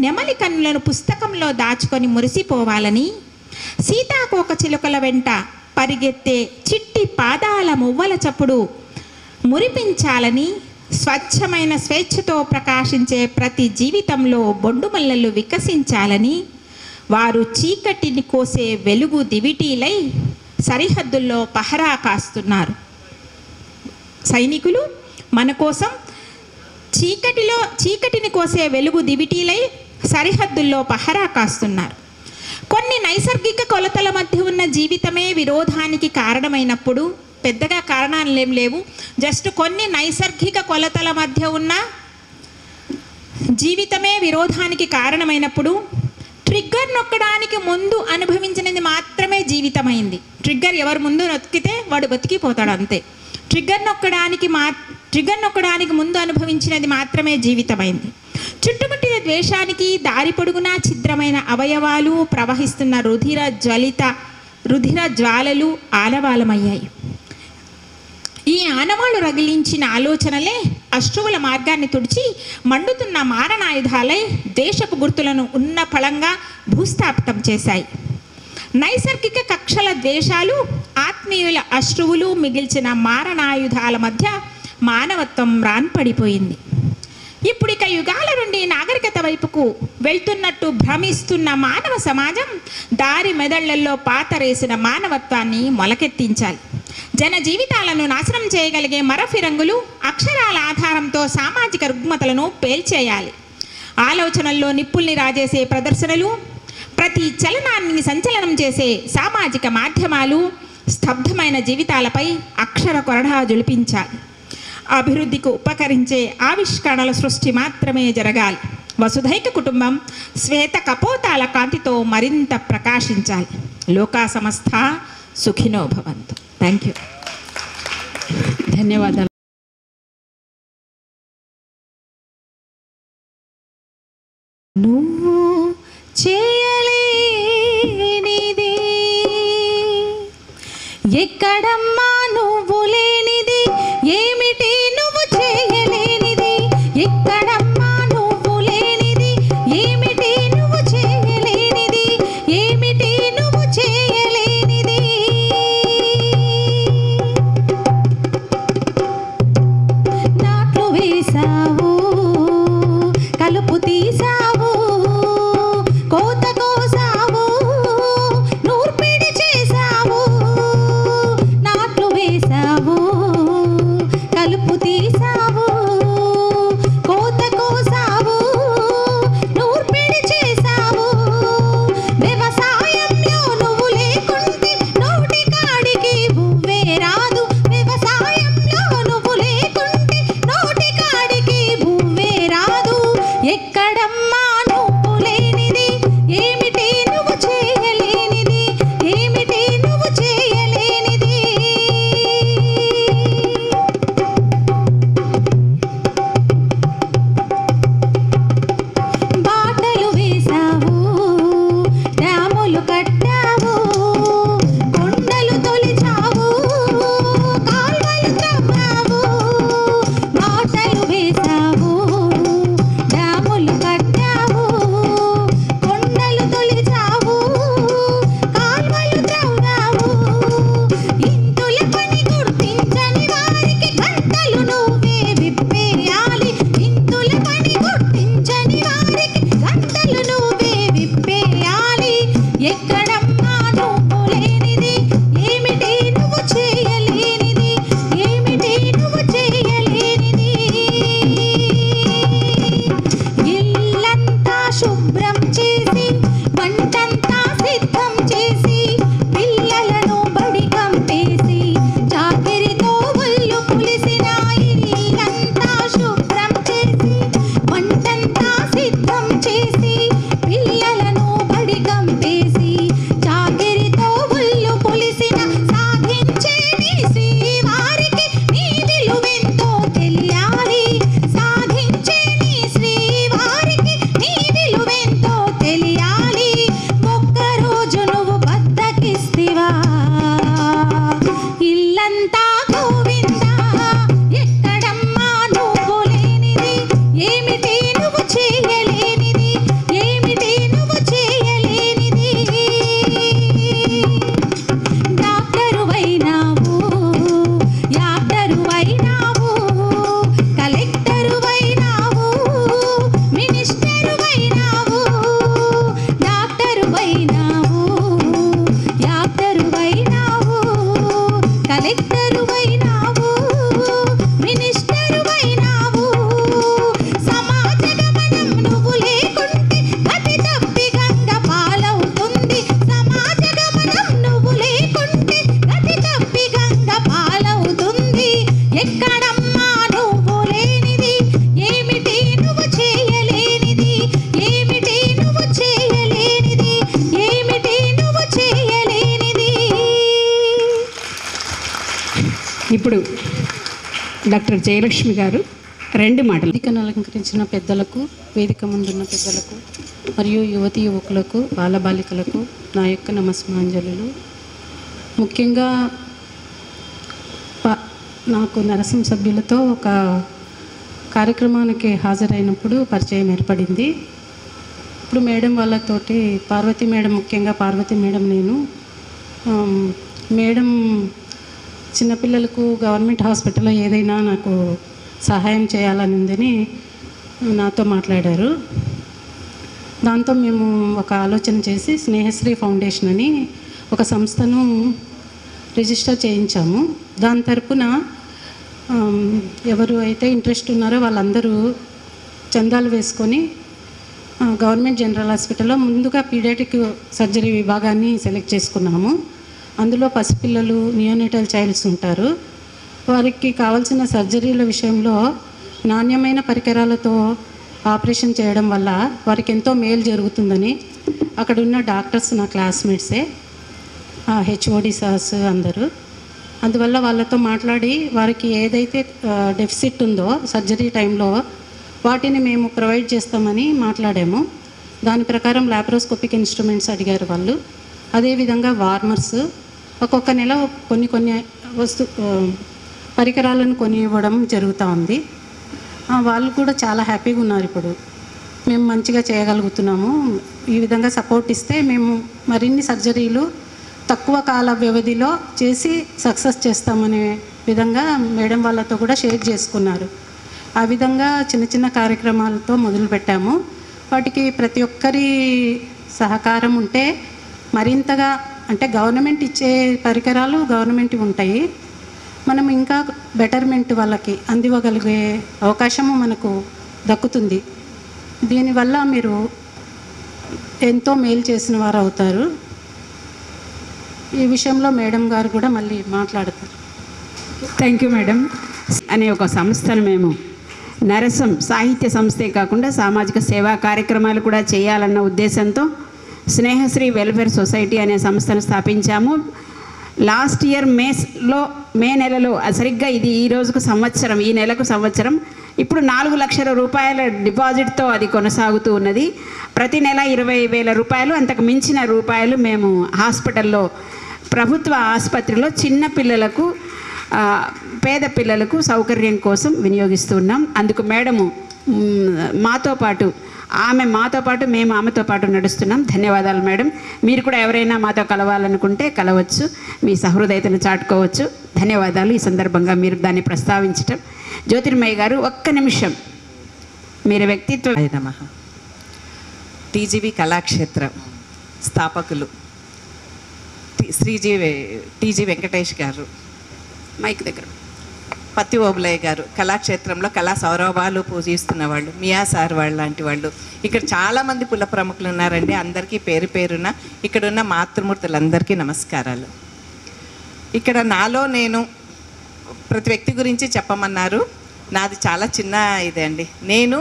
నెమలి కన్నులను పుస్తకంలో దాచుకొని మురిసిపోవాలని, సీతాకోక చిలుకల వెంట పరిగెత్తే చిట్టి పాదాల మువ్వల చప్పుడు మురిపించాలని, స్వచ్ఛమైన స్వేచ్ఛతో ప్రకాశించే ప్రతి జీవితంలో బొండుమల్లలు వికసించాలని, వారు చీకటిని కోసే వెలుగు దివిటీలై సరిహద్దుల్లో పహరా కాస్తున్నారు. సైనికులు మన కోసం చీకటిని కోసే వెలుగు దివిటీలై సరిహద్దుల్లో పహరా కాస్తున్నారు. కొన్ని నైసర్గిక కొలతల మధ్య ఉన్న జీవితమే విరోధానికి కారణమైనప్పుడు, పెద్దగా కారణాలు ఏం లేవు, జస్ట్ కొన్ని నైసర్గిక కొలతల మధ్య ఉన్న జీవితమే విరోధానికి కారణమైనప్పుడు ట్రిగ్గర్ నొక్కడానికి ముందు అనుభవించినది మాత్రమే జీవితమైంది. ట్రిగ్గర్ ఎవరు ముందు నొక్కితే వాడు బతికిపోతాడు అంతే. ట్రిగ్గర్ నొక్కడానికి ముందు అనుభవించినది మాత్రమే జీవితమైంది. చుట్టుముట్టిన ద్వేషానికి దారి పొడుగునా ఛిద్రమైన అవయవాలు, ప్రవహిస్తున్న రుధిర జ్వాలలు ఆనవాలమయ్యాయి. ఈ ఆనవాళ్ళు రగిలించిన ఆలోచనలే అశ్రువుల మార్గాన్ని తుడిచి మండుతున్న మారణాయుధాలై దేశపు గుర్తులను ఉన్న ఫలంగా భూస్థాపితం చేశాయి. నైసర్గిక కక్షల ద్వేషాలు, ఆత్మీయుల అశ్రువులు మిగిల్చిన మారణాయుధాల మధ్య మానవత్వం రాన్పడిపోయింది. ఇప్పుడిక యుగాల నుండి నాగరికత వైపుకు వెళ్తున్నట్టు భ్రమిస్తున్న మానవ సమాజం దారి మెదళ్లలో పాతరేసిన మానవత్వాన్ని మొలకెత్తించాలి. జన జీవితాలను నాశనం చేయగలిగే మరఫిరంగులు అక్షరాల ఆధారంతో సామాజిక రుగ్మతలను పేల్చేయాలి. ఆలోచనల్లో నిప్పుల్ని రాజేసే ప్రదర్శనలు, ప్రతి చలనాన్ని సంచలనం చేసే సామాజిక మాధ్యమాలు స్తబ్దమైన జీవితాలపై అక్షర కొరడా జొలిపించాలి. అభివృద్ధికి ఉపకరించే ఆవిష్కరణల సృష్టి మాత్రమే జరగాలి. వసుధైక కుటుంబం శ్వేత కపోతాల కాంతితో మరింత ప్రకాశించాలి. లోకా సమస్త సుఖినో భవంతు. Thank you. ధన్యవాదాలు. నువ్వు చేయలేనిది ఎక్కడమ్మా, నువ్వు లేనిది ఏమిటి, నువ్వు చేయలేనిది ఎక్కడమ్మా, నువ్వు లేనిది ఏమిటి, నువ్వు చేయలేనిది ఎక్కడమ్మా నువ్వు లేనిది, ఏమిటి నువ్వు చేయలేనిది, ఏమిటి నువ్వు చేయలేనిది. బాటలు వేసావు, డ్యాములు కట్టావు, కొండలు తొలిచావు, కాల్వలు త్రవ్వావు. బాటలు వేసావు, డ్యాములు కట్టావు, కొండలు తొలిచావు, కాల్వలు త్రవ్వావు. ఇంతుల పని గుర్తించని వారికి గంటలు నువ్వే విప్పేయాలి. ఇంతుల పని గుర్తించని వారికి గంటలు నువ్వే విప్పేయాలి. ఎక్కడమ్మా నువ్వు లేనిది, ఏమిటి నువ్వు చేయలేనిది, ఏమిటి నువ్వు చేయలేనిది. ఇల్లంతా శుభ్రం చేసి, వంటంతా సిద్ధం చేసి, పిల్లలను బడి కంపేసి, చాకిరితో ఒళ్ళు పులిసిన. ఇల్లంతా శుభ్రం చేసి, వంటంతా సిద్ధం చేసి, పిల్లలను బడి కంపేసి, చాకిరితో ఒళ్ళు పులిసిన. సాధించే నీ శ్రీవారికి నీ విలువెంతో తెలియాలి. సాధించే నీ శ్రీవారికి నీ విలువెంతో తెలియాలి. ఒక్కరోజు నువ్వు బద్దకిస్తివా, ఇల్లంతా గోవిందా. ఎక్కడమ్మా నువ్వు లేనిది, ఏమిటి నువ్వు చేయలేనిది, ఏమిటి నువ్వు చేయలేనిది. డాక్టరువైనావు, యాక్టరువైనావు, కలెక్టరువైనావు, మినిస్టరువైనావు. డాక్టరువైనావు, యాక్టరువైనావు, కలెక్టరువైనావు, మినిస్టరువైనావు. సమాజ గమనం నువ్వు లేకుంటే గతి తప్పి గంగ పాలవుతుంది. సమాజ గమనం నువ్వు లేకుంటే గతి తప్పి గంగ పాలవుతుంది. ఎక్కడమ్మా నువ్వు లేనిది, ఏమిటి నువ్వు చేయలేనిది, ఏమిటి నువ్వు చేయలేనిది, ఏమిటి నువ్వు చేయలేనిది. ఇప్పుడు డాక్టర్ జయలక్ష్మి గారు 2 మాటలు. వేదికను అలంకరించిన పెద్దలకు, వేదిక ముందున్న పెద్దలకు మరియు యువతి యువకులకు, బాలబాలికలకు నా యొక్క నమస్మాంజలులు. ముఖ్యంగా నాకు నరసం సభ్యులతో ఒక కార్యక్రమానికి హాజరైనప్పుడు పరిచయం ఏర్పడింది. ఇప్పుడు మేడం వాళ్ళతోటి పార్వతి మేడం, ముఖ్యంగా పార్వతి మేడం, నేను మేడం చిన్నపిల్లలకు గవర్నమెంట్ హాస్పిటల్లో ఏదైనా నాకు సహాయం చేయాలని ఉందని నాతో మాట్లాడారు. దాంతో మేము ఒక ఆలోచన చేసి స్నేహశ్రీ ఫౌండేషన్ అని ఒక సంస్థను రిజిస్టర్ చేయించాము. దాని తరపున ఎవరు అయితే ఇంట్రెస్ట్ ఉన్నారో వాళ్ళందరూ చందాలు వేసుకొని గవర్నమెంట్ జనరల్ హాస్పిటల్లో ముందుగా పీడియాట్రిక్ సర్జరీ విభాగాన్ని సెలెక్ట్ చేసుకున్నాము. అందులో పసిపిల్లలు, నియోనేటల్ చైల్డ్స్ ఉంటారు. వారికి కావాల్సిన సర్జరీల విషయంలో నాణ్యమైన పరికరాలతో ఆపరేషన్ చేయడం వల్ల వారికి ఎంతో మేలు జరుగుతుందని అక్కడ ఉన్న డాక్టర్స్ నా క్లాస్మేట్సే, హెచ్ఓడి సార్స్ అందరూ. అందువల్ల వాళ్ళతో మాట్లాడి వారికి ఏదైతే డెఫిసిట్ ఉందో సర్జరీ టైంలో వాటిని మేము ప్రొవైడ్ చేస్తామని మాట్లాడాము. దాని ప్రకారం లాప్రోస్కోపిక్ ఇన్స్ట్రుమెంట్స్ అడిగారు వాళ్ళు. అదేవిధంగా వార్మర్స్ ఒక్కొక్క నెల కొన్ని పరికరాలను కొని ఇవ్వడం జరుగుతూ ఉంది. వాళ్ళు కూడా చాలా హ్యాపీగా ఉన్నారు. ఇప్పుడు మేము మంచిగా చేయగలుగుతున్నాము, ఈ విధంగా సపోర్ట్ ఇస్తే మేము మరిన్ని సర్జరీలు తక్కువ కాల వ్యవధిలో చేసి సక్సెస్ చేస్తామనే విధంగా మేడం వాళ్ళతో కూడా షేర్ చేసుకున్నారు. ఆ విధంగా చిన్న చిన్న కార్యక్రమాలతో మొదలుపెట్టాము. వాటికి ప్రతి ఒక్కరి సహకారం ఉంటే మరింతగా, అంటే గవర్నమెంట్ ఇచ్చే పరికరాలు గవర్నమెంట్ ఉంటాయి, మనం ఇంకా బెటర్మెంట్ వాళ్ళకి అందివ్వగలిగే అవకాశము మనకు దక్కుతుంది. దీనివల్ల మీరు ఎంతో మేలు చేసిన వారు అవుతారు. ఈ విషయంలో మేడం గారు కూడా మళ్ళీ మాట్లాడతారు. Thank you madam. అనే ఒక సంస్థను మేము నరసం సాహిత్య సంస్థే కాకుండా సామాజిక సేవా కార్యక్రమాలు కూడా చేయాలన్న ఉద్దేశంతో స్నేహశ్రీ వెల్ఫేర్ సొసైటీ అనే సంస్థను స్థాపించాము. లాస్ట్ ఇయర్ మే నెలలో సరిగ్గా ఇది ఈ రోజుకు సంవత్సరం, ఈ నెలకు సంవత్సరం. ఇప్పుడు 4 లక్షల రూపాయల డిపాజిట్తో అది కొనసాగుతూ ఉన్నది. ప్రతి నెల 20,000 రూపాయలు, అంతకు మించిన రూపాయలు మేము హాస్పిటల్లో, ప్రభుత్వ ఆసుపత్రిలో చిన్న పిల్లలకు, పేద పిల్లలకు సౌకర్యం కోసం వినియోగిస్తున్నాం. అందుకు మేడము మాతో పాటు మేము ఆమెతో పాటు నడుస్తున్నాం. ధన్యవాదాలు మేడం. మీరు కూడా ఎవరైనా మాతో కలవాలనుకుంటే కలవచ్చు, మీ సహృదయతను చాటుకోవచ్చు. ధన్యవాదాలు. ఈ సందర్భంగా మీరు దాన్ని ప్రస్తావించటం. జ్యోతిర్మయ్య గారు, ఒక్క నిమిషం మీరు వ్యక్తిత్వం. నమః. టీజీవి కళాక్షేత్రం స్థాపకులు టీజీ వెంకటేష్ గారు, మైక్ దగ్గర పత్తి ఓబులయ్య గారు కళాక్షేత్రంలో కళా సౌరభాలు పూజిస్తున్న వాళ్ళు, మియా సార్ వాళ్ళు లాంటి వాళ్ళు. ఇక్కడ చాలామంది కుల ప్రముఖులు ఉన్నారండి. అందరికీ పేరు పేరున ఇక్కడున్న మాతృమూర్తులందరికీ నమస్కారాలు. ఇక్కడ నాలో నేను ప్రతి వ్యక్తి గురించి చెప్పమన్నారు. నాది చాలా చిన్న ఇదే అండి. నేను,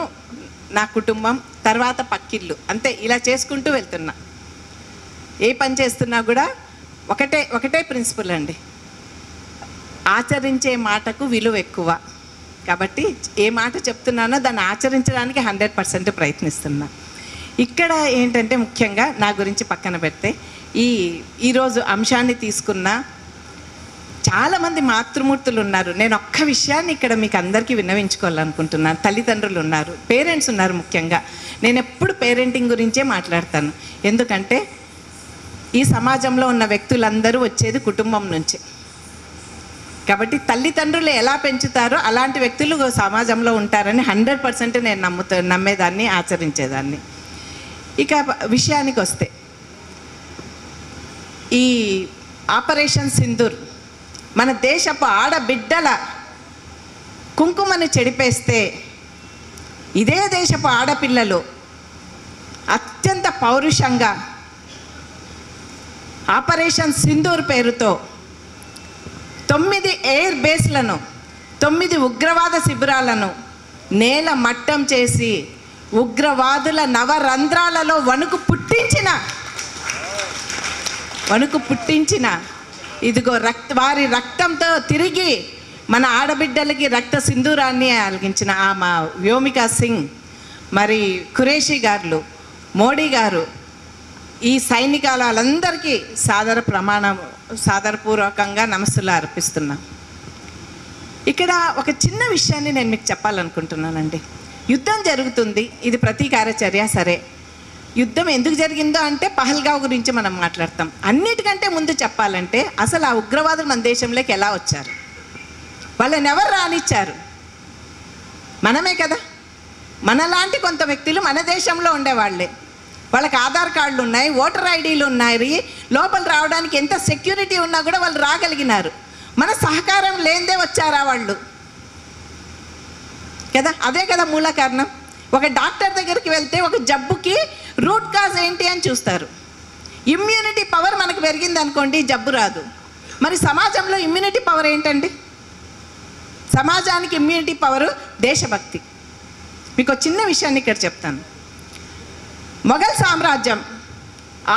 నా కుటుంబం, తర్వాత పక్కిళ్ళు, అంతే. ఇలా చేసుకుంటూ వెళ్తున్నా. ఏ పని చేస్తున్నా కూడా ఒకటే ప్రిన్సిపల్ అండి, ఆచరించే మాటకు విలువ ఎక్కువ. కాబట్టి ఏ మాట చెప్తున్నానో దాన్ని ఆచరించడానికి 100% ప్రయత్నిస్తున్నా. ఇక్కడ ఏంటంటే ముఖ్యంగా నా గురించి పక్కన పెడితే ఈరోజు అంశాన్ని తీసుకున్న చాలామంది మాతృమూర్తులు ఉన్నారు. నేను ఒక్క విషయాన్ని ఇక్కడ మీకు అందరికీ విన్నవించుకోవాలనుకుంటున్నాను. తల్లిదండ్రులు ఉన్నారు, పేరెంట్స్ ఉన్నారు. ముఖ్యంగా నేను ఎప్పుడు పేరెంటింగ్ గురించే మాట్లాడతాను. ఎందుకంటే ఈ సమాజంలో ఉన్న వ్యక్తులందరూ వచ్చేది కుటుంబం నుంచి. కాబట్టి తల్లిదండ్రులు ఎలా పెంచుతారో అలాంటి వ్యక్తులు సమాజంలో ఉంటారని 100% నేను నమ్మేదాన్ని, ఆచరించేదాన్ని. ఇక విషయానికి వస్తే, ఈ ఆపరేషన్ సింధూర్ మన దేశపు ఆడబిడ్డల కుంకుమని చెడిపేస్తే, ఇదే దేశపు ఆడపిల్లలు అత్యంత పౌరుషంగా ఆపరేషన్ సింధూర్ పేరుతో 9 ఎయిర్ బేస్లను, 9 ఉగ్రవాద శిబిరాలను నేల మట్టం చేసి ఉగ్రవాదుల నవరంధ్రాలలో వణుకు పుట్టించిన ఇదిగో వారి రక్తంతో తిరిగి మన ఆడబిడ్డలకి రక్త సింధూరాన్ని అలిగించిన మా వ్యోమికా సింగ్, మరి ఖురేషీ గారు, మోడీ గారు, ఈ సైనికాలందరికీ సాదరపూర్వకంగా నమస్సులు అర్పిస్తున్నా. ఇక్కడ ఒక చిన్న విషయాన్ని నేను మీకు చెప్పాలనుకుంటున్నానండి. యుద్ధం జరుగుతుంది, ఇది ప్రతీకారచర్య. సరే, యుద్ధం ఎందుకు జరిగిందో అంటే పహల్గావ్ గురించి మనం మాట్లాడతాం. అన్నిటికంటే ముందు చెప్పాలంటే అసలు ఆ ఉగ్రవాదులు మన దేశంలోకి ఎలా వచ్చారు, వాళ్ళని ఎవరు రానిచ్చారు? మనమే కదా. మనలాంటి కొంత వ్యక్తులు మన దేశంలో ఉండేవాళ్ళే. వాళ్ళకి ఆధార్ కార్డులు ఉన్నాయి, ఓటర్ ఐడీలు ఉన్నాయి, లోపల రావడానికి ఎంత సెక్యూరిటీ ఉన్నా కూడా వాళ్ళు రాగలిగినారు. మన సహకారం లేనిదే వచ్చారా వాళ్ళు కదా. అదే కదా మూల కారణం. ఒక డాక్టర్ దగ్గరికి వెళ్తే ఒక జబ్బుకి రూట్ కాజ్ ఏంటి అని చూస్తారు. ఇమ్యూనిటీ పవర్ మనకు పెరిగింది అనుకోండి, జబ్బు రాదు. మరి సమాజంలో ఇమ్యూనిటీ పవర్ ఏంటండి? సమాజానికి ఇమ్యూనిటీ పవరు దేశభక్తి. మీకు చిన్న విషయాన్ని ఇక్కడ చెప్తాను. మొఘల్ సామ్రాజ్యం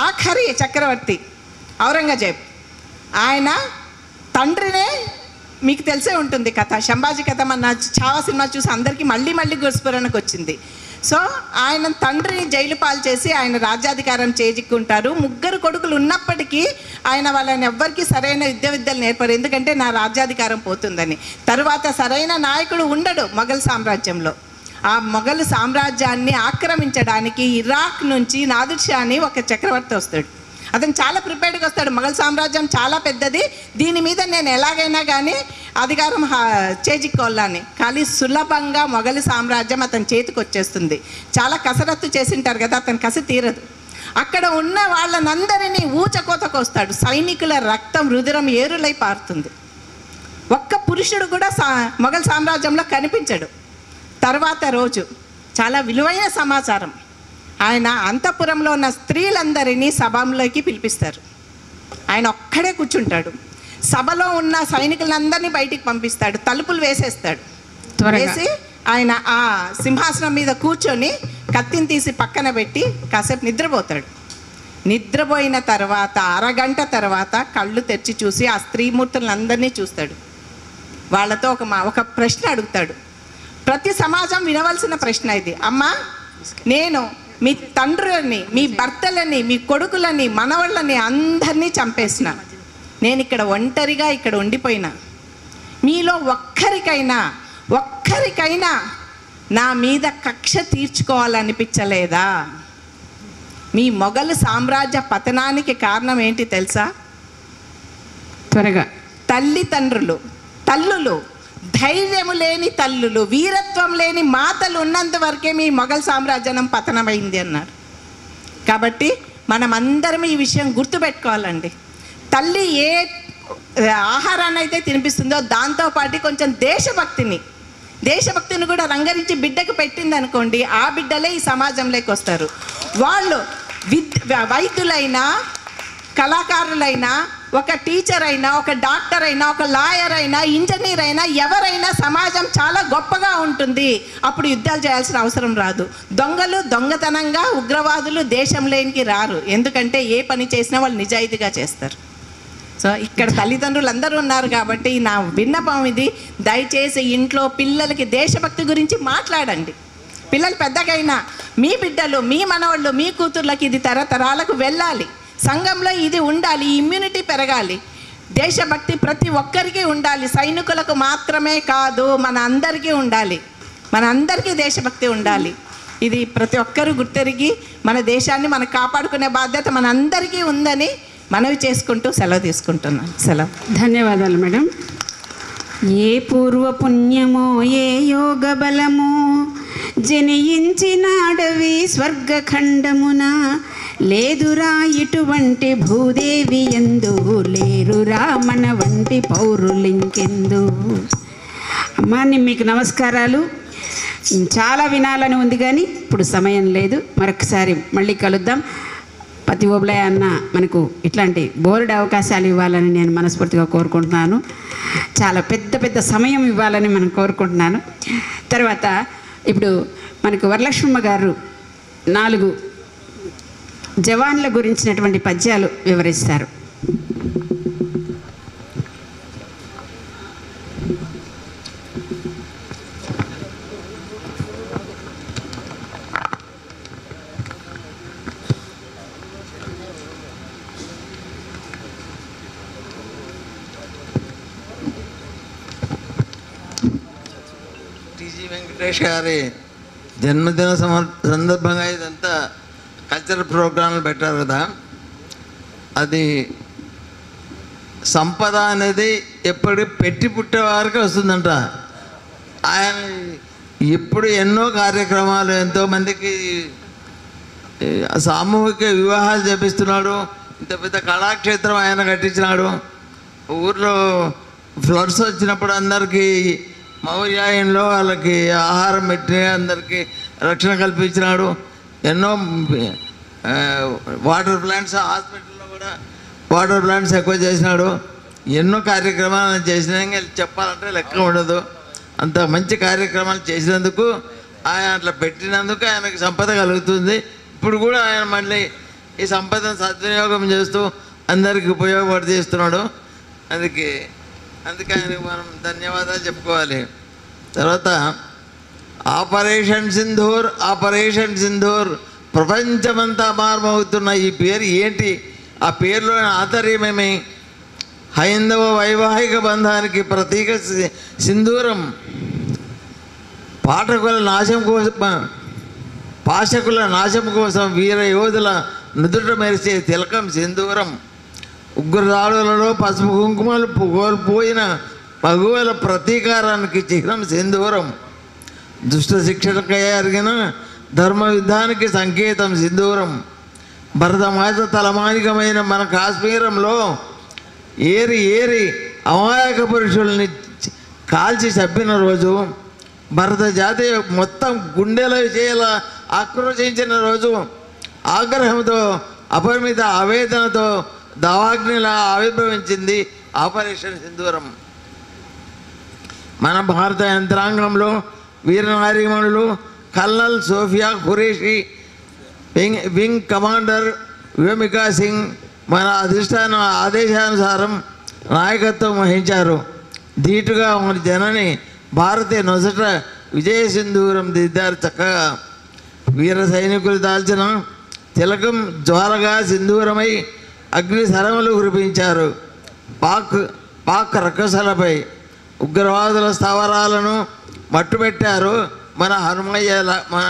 ఆఖరి చక్రవర్తి ఔరంగజేబ్, ఆయన తండ్రినే, మీకు తెలిసే ఉంటుంది కథ, శంభాజీ కథ. మన చావా సినిమా చూసి అందరికీ మళ్ళీ గుర్స్ఫురణకు వచ్చింది. సో ఆయన తండ్రిని జైలు పాలు చేసి ఆయన రాజ్యాధికారం చేజిక్కుంటారు. 3 కొడుకులు ఉన్నప్పటికీ ఆయన వాళ్ళని ఎవ్వరికీ సరైన విద్యలు నేర్పరు, ఎందుకంటే నా రాజ్యాధికారం పోతుందని. తరువాత సరైన నాయకుడు ఉండడు మొఘల్ సామ్రాజ్యంలో. ఆ మొఘల్ సామ్రాజ్యాన్ని ఆక్రమించడానికి ఇరాక్ నుంచి నాదిర్ షా అని ఒక చక్రవర్తి వస్తాడు. అతను చాలా ప్రిపేర్డ్గా వస్తాడు. మొఘల్ సామ్రాజ్యం చాలా పెద్దది, దీని మీద నేను ఎలాగైనా కానీ అధికారం చేజిక్కోవాలని. కానీ సులభంగా మొఘల్ సామ్రాజ్యం అతని చేతికి వచ్చేస్తుంది. చాలా కసరత్తు చేసింటారు కదా, అతని కసి తీరదు. అక్కడ ఉన్న వాళ్ళనందరినీ ఊచకోతకు వస్తాడు. సైనికుల రక్తం, రుధిరం ఏరులై పారుతుంది. ఒక్క పురుషుడు కూడా మొఘల్ సామ్రాజ్యంలో కనిపించడు. తర్వాత రోజు చాలా విలువైన సమాచారం, ఆయన అంతఃపురంలో ఉన్న స్త్రీలందరినీ సభలోకి పిలిపిస్తారు. ఆయన ఒక్కడే కూర్చుంటాడు. సభలో ఉన్న సైనికులందరినీ బయటికి పంపిస్తాడు, తలుపులు వేసేస్తాడు. వేసి ఆయన ఆ సింహాసనం మీద కూర్చొని కత్తిని తీసి పక్కన పెట్టి కాసేపు నిద్రపోతాడు. నిద్రపోయిన తర్వాత అరగంట తర్వాత కళ్ళు తెరిచి చూసి ఆ స్త్రీమూర్తులందరినీ చూస్తాడు. వాళ్ళతో ఒక ప్రశ్న అడుగుతాడు. ప్రతి సమాజం వినవలసిన ప్రశ్న ఇది. అమ్మా, నేను మీ తండ్రులని, మీ భర్తలని, మీ కొడుకులని, మనవళ్ళని అందరినీ చంపేసిన. నేను ఇక్కడ ఒంటరిగా ఇక్కడ ఉండిపోయినా. మీలో ఒక్కరికైనా నా మీద కక్ష తీర్చుకోవాలనిపించలేదా? మీ మొఘలు సామ్రాజ్య పతనానికి కారణం ఏంటి తెలుసా? త్వరగా తల్లులు, ధైర్యము లేని తల్లులు, వీరత్వం లేని మాతలు ఉన్నంత వరకే మీ మొఘల్ సామ్రాజ్యం పతనమైంది అన్నారు. కాబట్టి మనం అందరం ఈ విషయం గుర్తుపెట్టుకోవాలండి. తల్లి ఏ ఆహారాన్ని అయితే తినిపిస్తుందో దాంతోపాటు కొంచెం దేశభక్తిని కూడా రంగరించి బిడ్డకు పెట్టింది అనుకోండి, ఆ బిడ్డలే ఈ సమాజంలోకి వస్తారు. వాళ్ళు వైద్యులైనా, కళాకారులైనా, ఒక టీచర్ అయినా, ఒక డాక్టర్ అయినా, ఒక లాయర్ అయినా, ఇంజనీర్ అయినా, ఎవరైనా సమాజం చాలా గొప్పగా ఉంటుంది. అప్పుడు యుద్ధాలు చేయాల్సిన అవసరం రాదు. దొంగతనంగా ఉగ్రవాదులు దేశంలోనికి రారు. ఎందుకంటే ఏ పని చేసినా వాళ్ళు నిజాయితీగా చేస్తారు. సో ఇక్కడ తల్లిదండ్రులు అందరూ ఉన్నారు కాబట్టి నా విన్నపం ఇది, దయచేసి ఇంట్లో పిల్లలకి దేశభక్తి గురించి మాట్లాడండి. పిల్లలు పెద్దగైనా మీ బిడ్డలు, మీ మనవాళ్ళు, మీ కూతుర్లకి ఇది తరతరాలకు వెళ్ళాలి. సంఘంలో ఇది ఉండాలి, ఇమ్యూనిటీ పెరగాలి. దేశభక్తి ప్రతి ఒక్కరికి ఉండాలి, సైనికులకు మాత్రమే కాదు, మన అందరికీ ఉండాలి. మన అందరికీ దేశభక్తి ఉండాలి. ఇది ప్రతి ఒక్కరూ గుర్తెరిగి మన దేశాన్ని మనం కాపాడుకునే బాధ్యత మన అందరికీ ఉందని మనవి చేసుకుంటూ సెలవు తీసుకుంటున్నాను. సెలవు. ధన్యవాదాలు మేడం. ఏ పూర్వ పుణ్యమో ఏ యోగ బలమో జనించినాడవి స్వర్గఖండమున, లేదురా ఇటువంటి భూదేవి ఎందు, లేరురా మన వంటి పౌరులింకెందు. అమ్మా, మీకు నమస్కారాలు. చాలా వినాలని ఉంది కానీ ఇప్పుడు సమయం లేదు. మరొకసారి మళ్ళీ కలుద్దాం. పతి ఓబ్లయ్య అన్న మనకు ఇట్లాంటి బోర్డు అవకాశాలు ఇవ్వాలని నేను మనస్ఫూర్తిగా కోరుకుంటున్నాను. చాలా పెద్ద సమయం ఇవ్వాలని మనం కోరుకుంటున్నాను. తర్వాత ఇప్పుడు మనకు వరలక్ష్మమ్మ గారు 4 జవాన్ల గురించినటువంటి పద్యాలు వివరిస్తారు. వెంకటేష్ గారి జన్మదిన సందర్భంగా ఇదంతా కల్చరల్ ప్రోగ్రాంలు పెట్టారు కదా. అది సంపద అనేది ఎప్పుడు పెట్టి పుట్టే వారికి వస్తుందంట. ఆయన ఇప్పుడు ఎన్నో కార్యక్రమాలు, ఎంతోమందికి సామూహిక వివాహాలు చేపిస్తున్నాడు. ఇంత పెద్ద కళాక్షేత్రం ఆయన కట్టించినాడు. ఊర్లో ఫ్లడ్స్ వచ్చినప్పుడు అందరికీ మౌర్యాయంలో వాళ్ళకి ఆహారం పెట్టి అందరికీ రక్షణ కల్పించినాడు. ఎన్నో వాటర్ ప్లాంట్స్, హాస్పిటల్లో కూడా వాటర్ ప్లాంట్స్ ఎక్కువ చేసినాడు. ఎన్నో కార్యక్రమాలు చేసినా చెప్పాలంటే లెక్క ఉండదు. అంత మంచి కార్యక్రమాలు చేసినందుకు, ఆయన అట్లా పెట్టినందుకు ఆయనకు సంపద కలుగుతుంది. ఇప్పుడు కూడా ఆయన మళ్ళీ ఈ సంపదను సద్వినియోగం చేస్తూ అందరికీ ఉపయోగపడిస్తున్నాడు. అందుకే ఆయనకు మనం ధన్యవాదాలు చెప్పుకోవాలి. తర్వాత ఆపరేషన్ సింధూర్ ప్రపంచమంతా మార్మవుతున్న ఈ పేరు ఏంటి? ఆ పేరులోని ఆంతర్యమేమి? హైందవ వైవాహిక బంధానికి ప్రతీక సింధూరం. పాఠకుల నాశం కోసం వీర యోధుల నుదుట మెరిసే తిలకం సింధూరం. ఉగ్రదాడులలో పసుపు కుంకుమలు కోల్పోయిన పగువల ప్రతీకారానికి చిహ్నం సింధూరం. దుష్ట శిక్షణకై అరిగిన ధర్మ యుద్ధానికి సంకేతం సింధూరం. భరతమాత తలమానికమైన మన కాశ్మీరంలో ఏరి అమాయక పురుషుల్ని కాల్చి చంపిన రోజు, భరత జాతి మొత్తం గుండెలో చేయాల ఆక్రోశించిన రోజు, ఆగ్రహంతో అపరిమిత ఆవేదనతో దావాగ్నిలా ఆవిర్భవించింది ఆపరేషన్ సింధూరం. మన భారత యంత్రాంగంలో వీరనారీమణులు colonel Sofiya Qureshi, wing commander Vyomika Singh మన అధిష్టాన ఆదేశానుసారం నాయకత్వం వహించారు. ధీటుగా మన జనని భారతీయ నొసట విజయ సింధూరం దిద్దారు చక్కగా. వీర సైనికులు దాల్చిన తిలకం జ్వాలగా సింధూరమై అగ్ని సరములు కురిపించారు. పాక్ రక్కసలపై ఉగ్రవాదుల స్థావరాలను మట్టుపెట్టారు. మన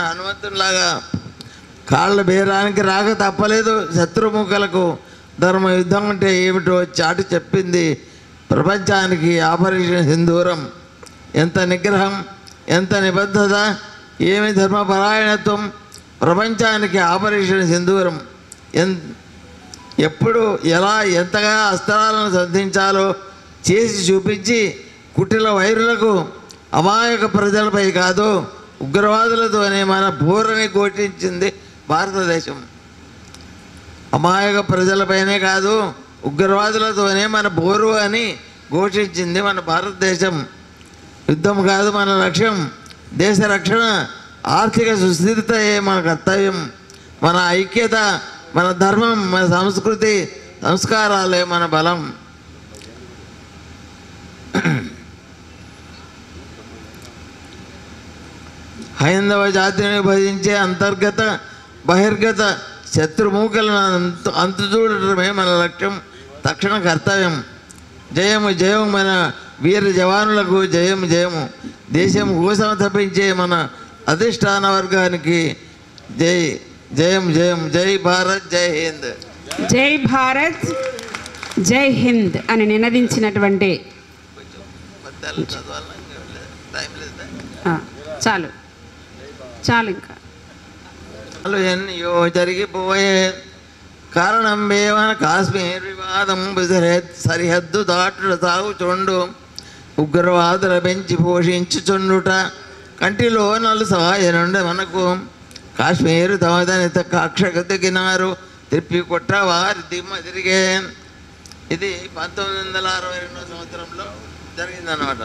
హనుమంతునిలాగా కాళ్ళ బేరానికి రాక తప్పలేదు. శత్రుముఖలకు ధర్మ యుద్ధం అంటే ఏమిటో చాటి చెప్పింది ప్రపంచానికి ఆపరేషన్ సింధూరం. ఎంత నిగ్రహం, ఎంత నిబద్ధత, ఏమి ధర్మపరాయణత్వం! ప్రపంచానికి ఆపరేషన్ సింధూరం ఎప్పుడు ఎలా ఎంతగా అస్త్రాలను సంధించాలో చేసి చూపించి కుటిల వైరులకు అమాయక ప్రజలపై కాదు ఉగ్రవాదులతోనే మన బోరని ఘోషించింది భారతదేశం. అమాయక ప్రజలపైనే కాదు ఉగ్రవాదులతోనే మన బోరు అని ఘోషించింది మన భారతదేశం. యుద్ధం కాదు మన లక్ష్యం, దేశ రక్షణ, ఆర్థిక సుస్థిరతయే మన కర్తవ్యం. మన ఐక్యత, మన ధర్మం, మన సంస్కృతి సంస్కారాలే మన బలం. హైందవ జాతిని భజించే అంతర్గత బహిర్గత శత్రుమూకలను అంతు చూడటమే మన లక్ష్యం, తక్షణ కర్తవ్యం. జయము జయము మన వీర జవానులకు, జయము జయము దేశం కోసం తప్పించే మన అధిష్టాన వర్గానికి జై జయం జయం. జై భారత్, జై హింద్. జై భారత్, జై హింద్ అని నినదించినటువంటి చాలు చాలు ఇంకా ఎన్నో జరిగిపోయే కారణం వేవన కాశ్మీర్ వివాదం సరిహద్దు దాటుట సాగుచుండు ఉగ్రవాదుల పెంచి పోషించుచుండుట కంటిలో నలుసాయనుండే మనకు కాశ్మీరు తమదనిత కక్షకు దిగినారు తిప్పి కొట్ట వారి దిమ్మ తిరిగే. ఇది 1962 సంవత్సరంలో జరిగిందన్నమాట.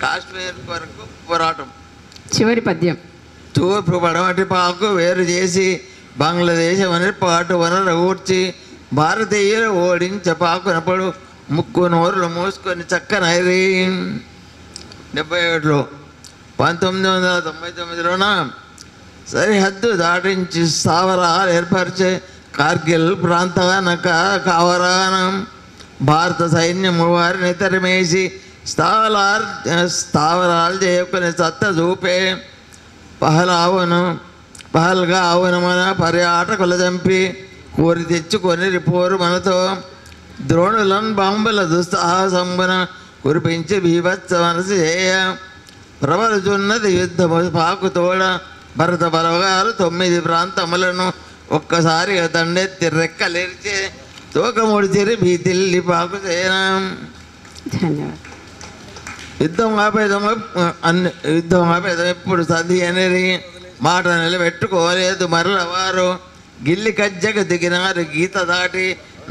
కాశ్మీర్ వరకు పోరాటం. చివరి పద్యం. తూర్పు పడమటి పాకు వేరు చేసి బంగ్లాదేశం అనే పాటు వనరగూర్చి భారతీయులు ఓడించ పాకునప్పుడు ముక్కు నోరులు మూసుకొని చక్కనైరి. 77లో 1999లోన సరిహద్దు దాటించి స్థావరాలు ఏర్పరిచే కార్గిల్ ప్రాంతాన కావరానం భారత సైన్యము వారిని తరిమేసి స్థావరాలు చేయకుని సత్త చూపే పహల్గా అవును మన పర్యాటకులు చంపి కోరి తెచ్చుకొని పోరు మనతో ద్రోణులను బాంబుల దుస్సాహసంబున కురిపించి బీభత్స మనసు చేయ ప్రబలుచున్నది యుద్ధము పాకుతోడ భరత బలగాలు 9 ప్రాంతములను ఒక్కసారిగా దండెత్తి రెక్కలేర్చి తోకముడిచిరి భీతిల్లి పాకు చేయనా. ధన్యవాదాలు. యుద్ధం ఆపేదం ఎప్పుడు సది అనేది మాట నిలబెట్టుకోలేదు మరల వారు గిల్లి కజ్జకు దిగినారు గీత దాటి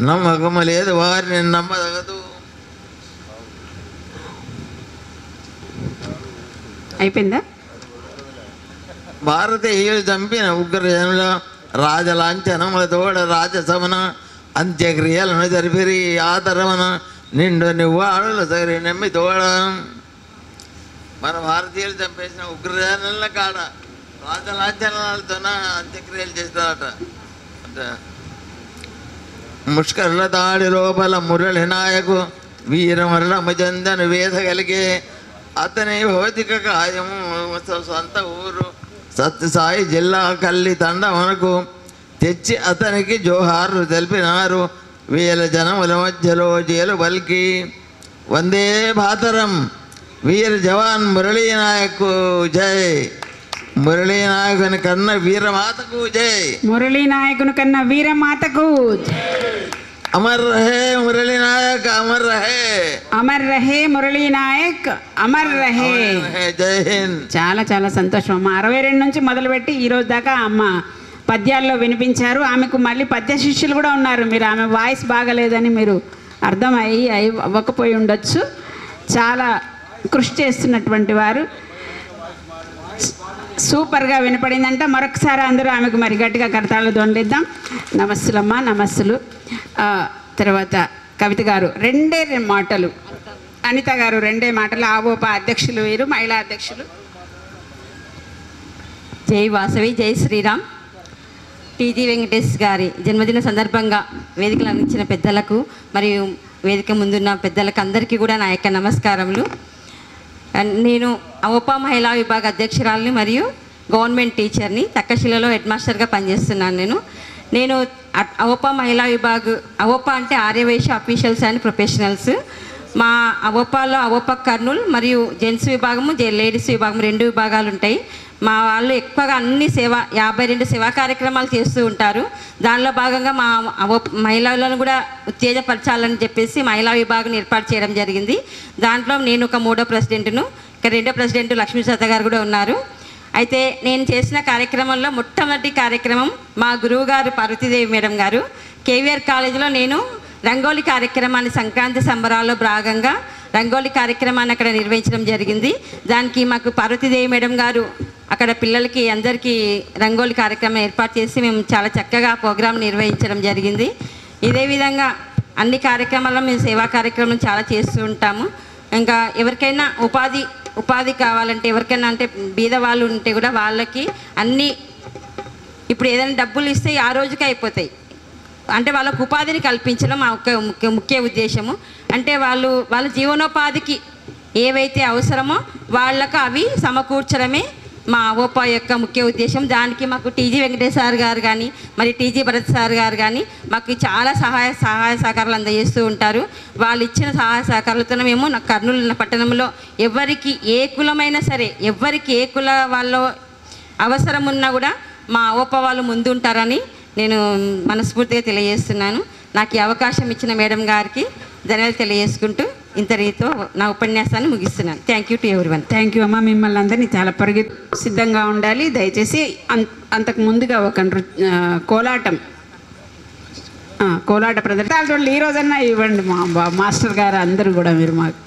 నమ్మకము లేదు వారిని నమ్మదగదు. అయిపోయిందా? భారతీయులు చంపిన ఉగ్రజనుల రాజలాంఛనములతోడ రాజసమన అంత్యక్రియలను జరిపిరి ఆదరమన నిండు నివ్వాడులు సరి నమ్మి తోడ. మన భారతీయులు చంపేసిన ఉగ్రజనుల కాడ రాజలాంఛనాలతోన అంత్యక్రియలు చేస్తారట. ముష్కరుల దాడి లోపల మురళి నాయకు వీరమరణము చెందను వేద కలిగే అతని భౌతిక కాయము సొంత ఊరు సత్యసాయి జిల్లా కల్లి తండ మనకు తెచ్చి అతనికి జోహార్లు తెలిపినారు. వేల జనముల మధ్యలో జేలు బల్కి వందే భాతరం వీర జవాన్ మురళీ నాయకు జై. మురళీ నాయకుని కన్న వీరమాతకు జై. మురళీ నాయకుని కన్న వీరమాతకు అమర్ రహే మురళీ నాయక్ అమర్ రహే. అమర్ రహే మురళీ నాయక్ అమర్ రహే. జై హింద్. చాలా చాలా సంతోషం అమ్మ. 62 నుంచి మొదలుపెట్టి ఈరోజు దాకా అమ్మ పద్యాల్లో వినిపించారు. ఆమెకు మళ్ళీ పద్య శిష్యులు కూడా ఉన్నారు. మీరు ఆమె వాయిస్ బాగలేదని మీరు అర్థం అవ్వకపోయి ఉండొచ్చు. చాలా కృషి చేస్తున్నటువంటి వారు. సూపర్గా వినపడిందంట. మరొకసారి అందరూ ఆమెకు మరి గట్టిగా కరతాళ్ళు దొండిద్దాం. నమస్సులమ్మా, నమస్సులు. తర్వాత కవిత గారు 2 మాటలు, అనిత గారు 2 మాటలు, ఆవోప అధ్యక్షులు వీరు, మహిళా అధ్యక్షులు. జై వాసవి, జై శ్రీరామ్. టీజీ వెంకటేష్ గారి జన్మదిన సందర్భంగా వేదికలు అందించిన పెద్దలకు మరియు వేదిక ముందున్న పెద్దలకు అందరికీ కూడా నా యొక్క నమస్కారములు. నేను అవోపా మహిళా విభాగ అధ్యక్షురాలని మరియు గవర్నమెంట్ టీచర్ని. తక్కశిలలో హెడ్ మాస్టర్గా పనిచేస్తున్నాను. నేను అవోపా మహిళా అవోపా అంటే ఆర్యవైశ్య అఫీషియల్స్ అండ్ ప్రొఫెషనల్స్. మా అవోపాలో అవోపా కర్నూలు మరియు జెంట్స్ విభాగము, లేడీస్ విభాగం 2 విభాగాలు ఉంటాయి. మా వాళ్ళు ఎక్కువగా అన్ని 52 సేవా కార్యక్రమాలు చేస్తూ ఉంటారు. దానిలో భాగంగా మా మహిళలను కూడా ఉత్తేజపరచాలని చెప్పేసి మహిళా విభాగం ఏర్పాటు చేయడం జరిగింది. దాంట్లో నేను ఒక 3వ ప్రెసిడెంట్ను, ఇక 2వ ప్రెసిడెంట్ లక్ష్మీ సత్త గారు కూడా ఉన్నారు. అయితే నేను చేసిన కార్యక్రమంలో మొట్టమొదటి కార్యక్రమం మా గురువు గారు పార్వతీదేవి మేడం గారు కేవీఆర్ కాలేజీలో నేను రంగోలి కార్యక్రమాన్ని సంక్రాంతి సంబరాల్లో భాగంగా రంగోలి కార్యక్రమాన్ని అక్కడ నిర్వహించడం జరిగింది. దానికి మాకు పార్వతీదేవి మేడం గారు అక్కడ పిల్లలకి అందరికీ రంగోలి కార్యక్రమం ఏర్పాటు చేసి మేము చాలా చక్కగా ప్రోగ్రాం నిర్వహించడం జరిగింది. ఇదే విధంగా అన్ని కార్యక్రమాల్లో మేము సేవా కార్యక్రమం చాలా చేస్తూ ఉంటాము. ఇంకా ఎవరికైనా ఉపాధి కావాలంటే, ఎవరికైనా అంటే బీద వాళ్ళు ఉంటే కూడా వాళ్ళకి అన్నీ ఇప్పుడు ఏదైనా డబ్బులు ఇస్తే ఆ రోజుకే అయిపోతాయి. అంటే వాళ్ళకు ఉపాధిని కల్పించడం మా ముఖ్య ఉద్దేశము. అంటే వాళ్ళ జీవనోపాధికి ఏవైతే అవసరమో వాళ్ళకు అవి సమకూర్చడమే మా అవోపా యొక్క ముఖ్య ఉద్దేశం. దానికి మాకు టీజీ వెంకటేష్ సార్ గారు కానీ మరి టీజీ భరత్ సార్ గారు కానీ మాకు చాలా సహాయ సహకారాలు అందజేస్తూ ఉంటారు. వాళ్ళు ఇచ్చిన సహాయ సహకారాలతో మేము కర్నూలు పట్టణంలో ఎవరికి ఏ కులమైనా సరే, ఎవరికి ఏ కుల వాళ్ళ అవసరం ఉన్నా కూడా మా అవోపా వాళ్ళు ముందుంటారని నేను మనస్ఫూర్తిగా తెలియజేస్తున్నాను. నాకు ఈ అవకాశం ఇచ్చిన మేడం గారికి ధన్యవాదాలు తెలియజేసుకుంటూ ఇంతటితో నా ఉపన్యాసాన్ని ముగిస్తున్నాను. Thank you to everyone. Thank you అమ్మ. మిమ్మల్ని అందరినీ చాలా సిద్ధంగా ఉండాలి. దయచేసి అంతకు ముందుగా ఒక కోలాట ప్రదర్శన ఈ రోజన్నా ఇవ్వండి మా మాస్టర్ గారు అందరూ కూడా. మీరు మాకు